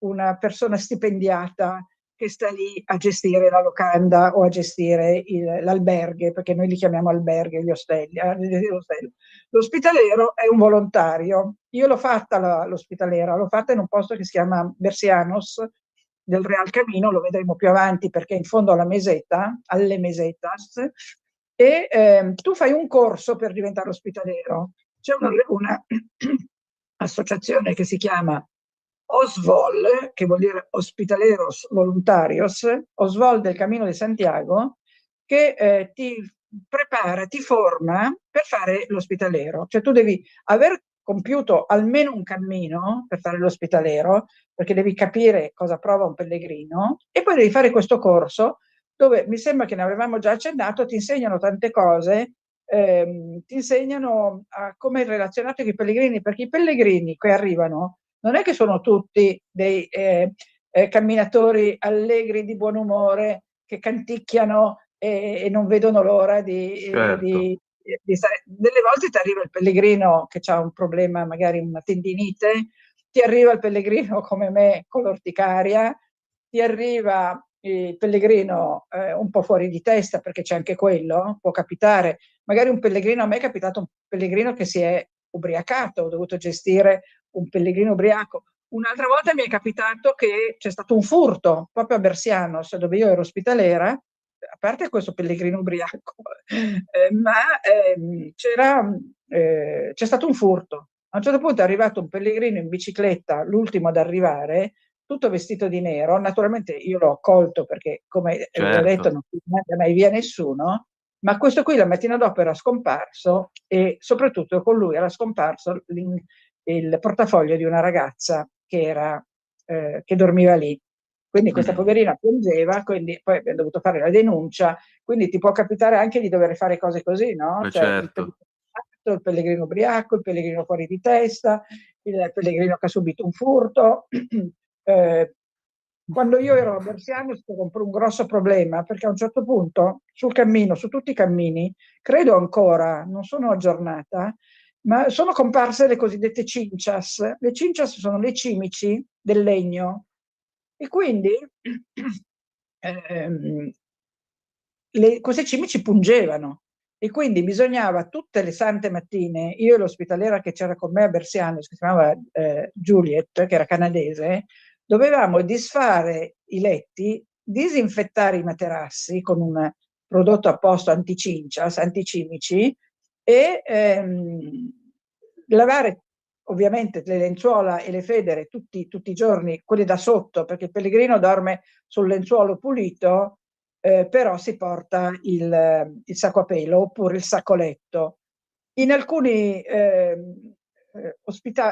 una persona stipendiata che sta lì a gestire la locanda o a gestire l'alberghe, perché noi li chiamiamo alberghe, gli ostelli. L'ospitalero è un volontario. Io l'ho fatta l'ospitalera, l'ho fatta in un posto che si chiama Bersianos, del Real Camino, lo vedremo più avanti perché è in fondo alla meseta, alle mesetas, e tu fai un corso per diventare ospitalero. C'è una associazione che si chiama OSVOL, che vuol dire Hospitaleros Voluntarios, OSVOL del Camino de Santiago, che ti prepara, ti forma per fare l'ospitalero. Cioè tu devi aver compiuto almeno un cammino per fare l'ospitalero, perché devi capire cosa prova un pellegrino, e poi devi fare questo corso dove, mi sembra che ne avevamo già accennato, ti insegnano tante cose, ti insegnano a come relazionarti con i pellegrini, perché i pellegrini che arrivano non è che sono tutti dei camminatori allegri, di buon umore, che canticchiano e non vedono l'ora di stare. Delle volte ti arriva il pellegrino che ha un problema, magari una tendinite, ti arriva il pellegrino come me con l'orticaria, ti arriva il pellegrino un po' fuori di testa, perché c'è anche quello, può capitare. Magari un pellegrino, a me è capitato un pellegrino che si è ubriacato, ho dovuto gestire un pellegrino ubriaco. Un'altra volta mi è capitato che c'è stato un furto proprio a Bersianos, dove io ero ospitalera, a parte questo pellegrino ubriaco, c'è stato un furto. A un certo punto è arrivato un pellegrino in bicicletta, l'ultimo ad arrivare, tutto vestito di nero. Naturalmente io l'ho accolto perché, come ho detto, non manda mai via nessuno, ma questo qui la mattina dopo era scomparso, e soprattutto con lui era scomparso il portafoglio di una ragazza che dormiva lì. Quindi questa poverina piangeva, quindi poi abbiamo dovuto fare la denuncia. Quindi ti può capitare anche di dover fare cose così, no? Cioè, il pellegrino ubriaco, il pellegrino fuori di testa, il pellegrino che ha subito un furto. Quando io ero a Bersiano è stato un grosso problema, perché a un certo punto sul cammino, su tutti i cammini, credo ancora, non sono aggiornata, ma sono comparse le cosiddette cinchas. Le cinchas sono le cimici del legno, e quindi queste cimici pungevano, e quindi bisognava tutte le sante mattine, io e l'ospitalera che c'era con me a Bersiano, che si chiamava Juliet, che era canadese, dovevamo disfare i letti, disinfettare i materassi con un prodotto apposta anticimici, e lavare ovviamente le lenzuola e le federe tutti i giorni, quelli da sotto, perché il pellegrino dorme sul lenzuolo pulito, però si porta il sacco a pelo oppure il saccoletto. In alcuni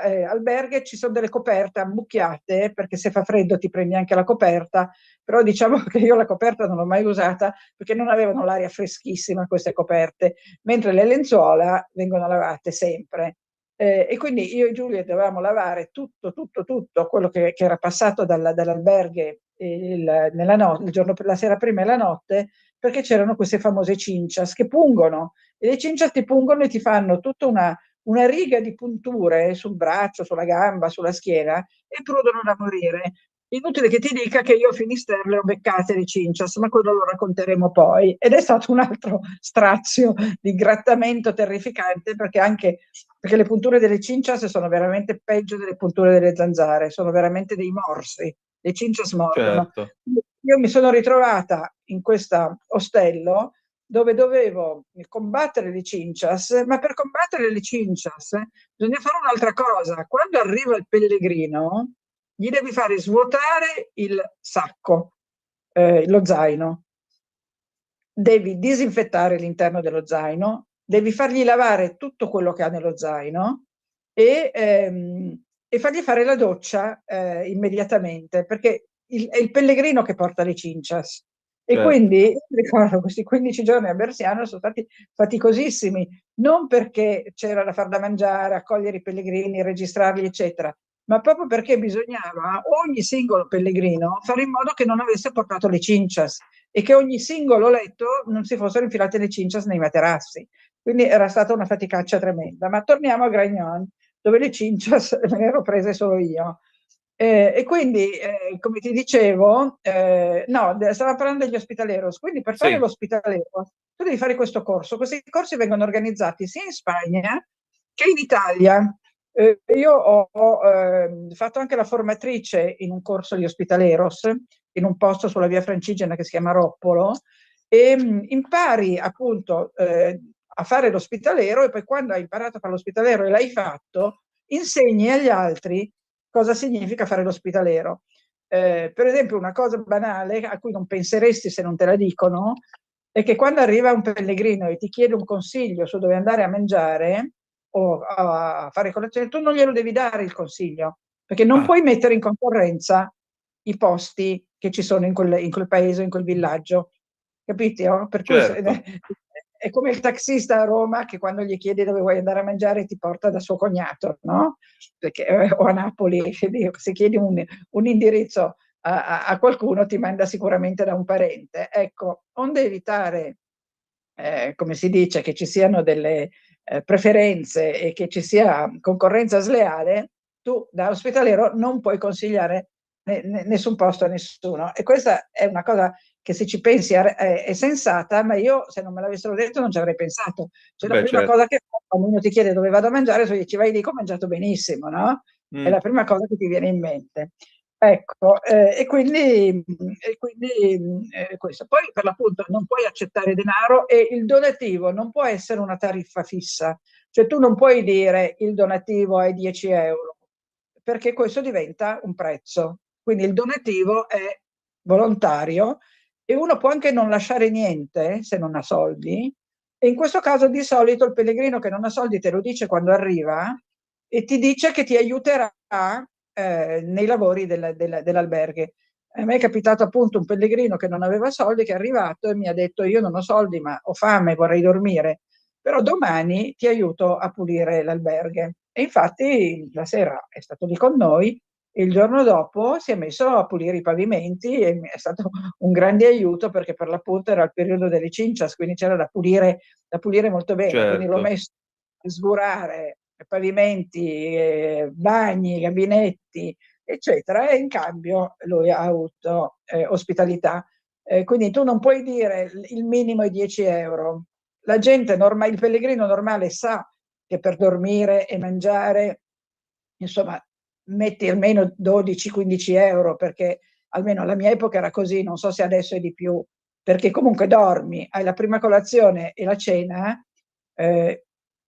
alberghi ci sono delle coperte ammucchiate, perché se fa freddo ti prendi anche la coperta, però diciamo che io la coperta non l'ho mai usata perché non avevano l'aria freschissima queste coperte, mentre le lenzuola vengono lavate sempre. E quindi io e Giulia dovevamo lavare tutto quello che era passato dall'alberghe la sera prima e la notte, perché c'erano queste famose cinchas che pungono, e le cinchas ti pungono e ti fanno tutta una riga di punture sul braccio, sulla gamba, sulla schiena, e prudono da morire. Inutile che ti dica che io a Finisterre le ho beccate le Cincias, ma quello lo racconteremo poi. Ed è stato un altro strazio di grattamento terrificante, perché le punture delle Cincias sono veramente peggio delle punture delle zanzare, sono veramente dei morsi. Le Cincias mordono. Certo. Io mi sono ritrovata in questo ostello dove dovevo combattere le Cincias, ma per combattere le Cincias bisogna fare un'altra cosa. Quando arriva il pellegrino, gli devi fare svuotare il sacco, lo zaino, devi disinfettare l'interno dello zaino, devi fargli lavare tutto quello che ha nello zaino e fargli fare la doccia immediatamente, perché è il pellegrino che porta le Cincias. E Certo. quindi ricordo questi 15 giorni a Bersiano sono stati faticosissimi, non perché c'era da far da mangiare, accogliere i pellegrini, registrarli, eccetera, ma proprio perché bisognava ogni singolo pellegrino fare in modo che non avesse portato le Cincias e che ogni singolo letto non si fossero infilate le Cincias nei materassi. Quindi era stata una faticaccia tremenda. Ma torniamo a Gragnon, dove le Cincias me ne ero prese solo io. E quindi, come ti dicevo, no, stavo parlando degli ospitaleros, quindi per fare Sì. l'ospitalero tu devi fare questo corso. Questi corsi vengono organizzati sia in Spagna che in Italia. Io ho fatto anche la formatrice in un corso di ospitaleros, in un posto sulla via Francigena che si chiama Roppolo, e impari appunto a fare l'ospitalero, e poi quando hai imparato a fare l'ospitalero e l'hai fatto, insegni agli altri cosa significa fare l'ospitalero. Per esempio, una cosa banale a cui non penseresti se non te la dicono è che quando arriva un pellegrino e ti chiede un consiglio su dove andare a mangiare o a fare colazione, tu non glielo devi dare il consiglio, perché non puoi mettere in concorrenza i posti che ci sono in quel paese, in quel villaggio, capito? Per cui Certo. è come il taxista a Roma che quando gli chiedi dove vuoi andare a mangiare ti porta da suo cognato, no? Perché, o a Napoli, se chiedi un indirizzo a qualcuno ti manda sicuramente da un parente. Ecco, onde evitare, come si dice, che ci siano delle preferenze e che ci sia concorrenza sleale, tu da ospitalero non puoi consigliare nessun posto a nessuno. E questa è una cosa che, se ci pensi, è sensata, ma io, se non me l'avessero detto, non ci avrei pensato. Cioè, la Beh, prima certo. cosa che fa quando uno ti chiede dove vado a mangiare, tu dici vai lì che ho mangiato benissimo, no? È la prima cosa che ti viene in mente. Ecco, e quindi questo. Poi per l'appunto non puoi accettare denaro, e il donativo non può essere una tariffa fissa, cioè tu non puoi dire il donativo è 10 euro, perché questo diventa un prezzo. Quindi il donativo è volontario e uno può anche non lasciare niente se non ha soldi, e in questo caso di solito il pellegrino che non ha soldi te lo dice quando arriva e ti dice che ti aiuterà nei lavori dell'alberghe. A me è capitato appunto un pellegrino che non aveva soldi, che è arrivato e mi ha detto: io non ho soldi ma ho fame, vorrei dormire, però domani ti aiuto a pulire l'alberghe. E infatti la sera è stato lì con noi e il giorno dopo si è messo a pulire i pavimenti e è stato un grande aiuto, perché per l'appunto era il periodo delle Cincias, quindi c'era da pulire molto bene. Quindi l'ho Certo. messo a sgurare pavimenti, bagni, gabinetti, eccetera, e in cambio lui ha avuto ospitalità. Quindi tu non puoi dire il minimo è 10 euro. La gente normale, il pellegrino normale sa che per dormire e mangiare, insomma, metti almeno 12-15 euro, perché almeno alla mia epoca era così, non so se adesso è di più, perché comunque dormi, hai la prima colazione e la cena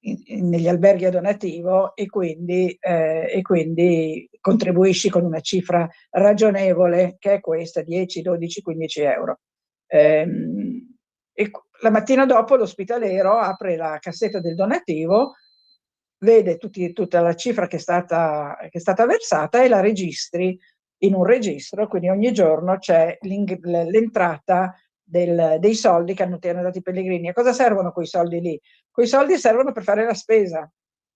negli alberghi a donativo, e quindi contribuisci con una cifra ragionevole, che è questa, 10, 12, 15 euro. E la mattina dopo l'ospitalero apre la cassetta del donativo, vede tutta la cifra che è stata versata e la registri in un registro, quindi ogni giorno c'è l'entrata dei soldi che ti hanno dato i pellegrini. A cosa servono quei soldi lì? Quei soldi servono per fare la spesa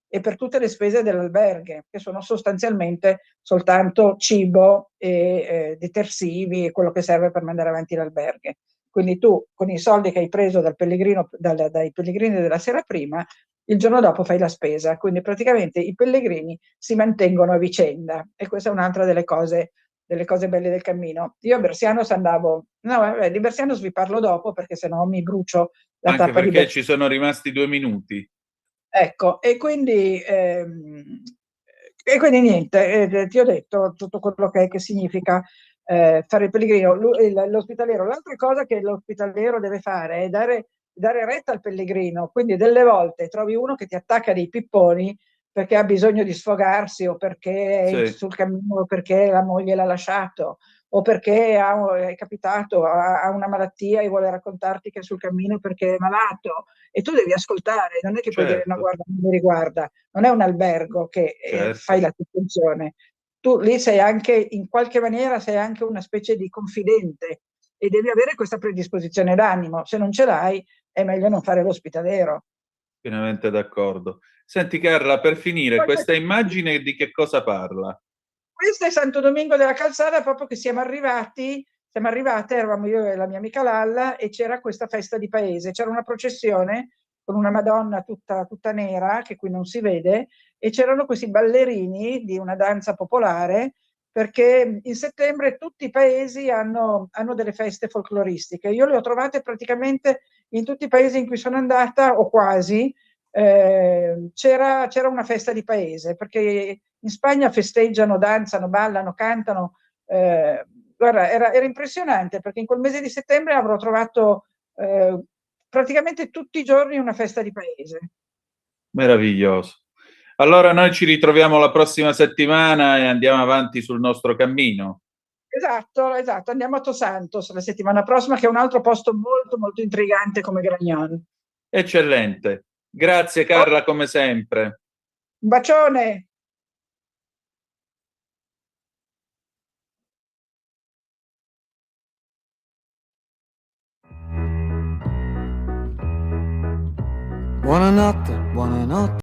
e per tutte le spese dell'alberghe, che sono sostanzialmente soltanto cibo e detersivi e quello che serve per mandare avanti l'alberghe. Quindi tu, con i soldi che hai preso dai pellegrini della sera prima, il giorno dopo fai la spesa. Quindi praticamente i pellegrini si mantengono a vicenda, e questa è un'altra delle cose delle cose belle del cammino. Io a Bersianos andavo, no, vabbè, di Bersianos vi parlo dopo perché sennò mi brucio la Anche tappa di perché Bersianos. ci sono rimasti 2 minuti. Ecco, e quindi niente, ti ho detto tutto quello che significa fare il pellegrino, l'ospitaliero. L'altra cosa che l'ospitaliero deve fare è dare retta al pellegrino, quindi delle volte trovi uno che ti attacca dei pipponi perché ha bisogno di sfogarsi o perché è Sì. sul cammino o perché la moglie l'ha lasciato o perché è capitato, ha una malattia e vuole raccontarti che è sul cammino perché è malato, e tu devi ascoltare, non è che puoi dire no, Certo. guarda, non mi riguarda, non è un albergo che Certo. fai la sospensione. Tu lì sei anche, in qualche maniera, sei anche una specie di confidente e devi avere questa predisposizione d'animo. Se non ce l'hai, è meglio non fare l'ospitaliero. Pienamente d'accordo. Senti Carla, per finire, questa immagine di che cosa parla? Questo è Santo Domingo della Calzada, proprio che siamo arrivate, eravamo io e la mia amica Lalla, e c'era questa festa di paese, c'era una processione con una Madonna tutta nera, che qui non si vede, e c'erano questi ballerini di una danza popolare, perché in settembre tutti i paesi hanno delle feste folcloristiche. Io le ho trovate praticamente in tutti i paesi in cui sono andata, o quasi. C'era una festa di paese, perché in Spagna festeggiano, danzano, ballano, cantano. Guarda, era impressionante, perché in quel mese di settembre avrò trovato praticamente tutti i giorni una festa di paese. Meraviglioso. Allora noi ci ritroviamo la prossima settimana e andiamo avanti sul nostro cammino. Esatto, andiamo a Los Santos la settimana prossima, che è un altro posto molto molto intrigante come Gragnon. Eccellente. Grazie Carla, come sempre. Un bacione! Buonanotte, buonanotte.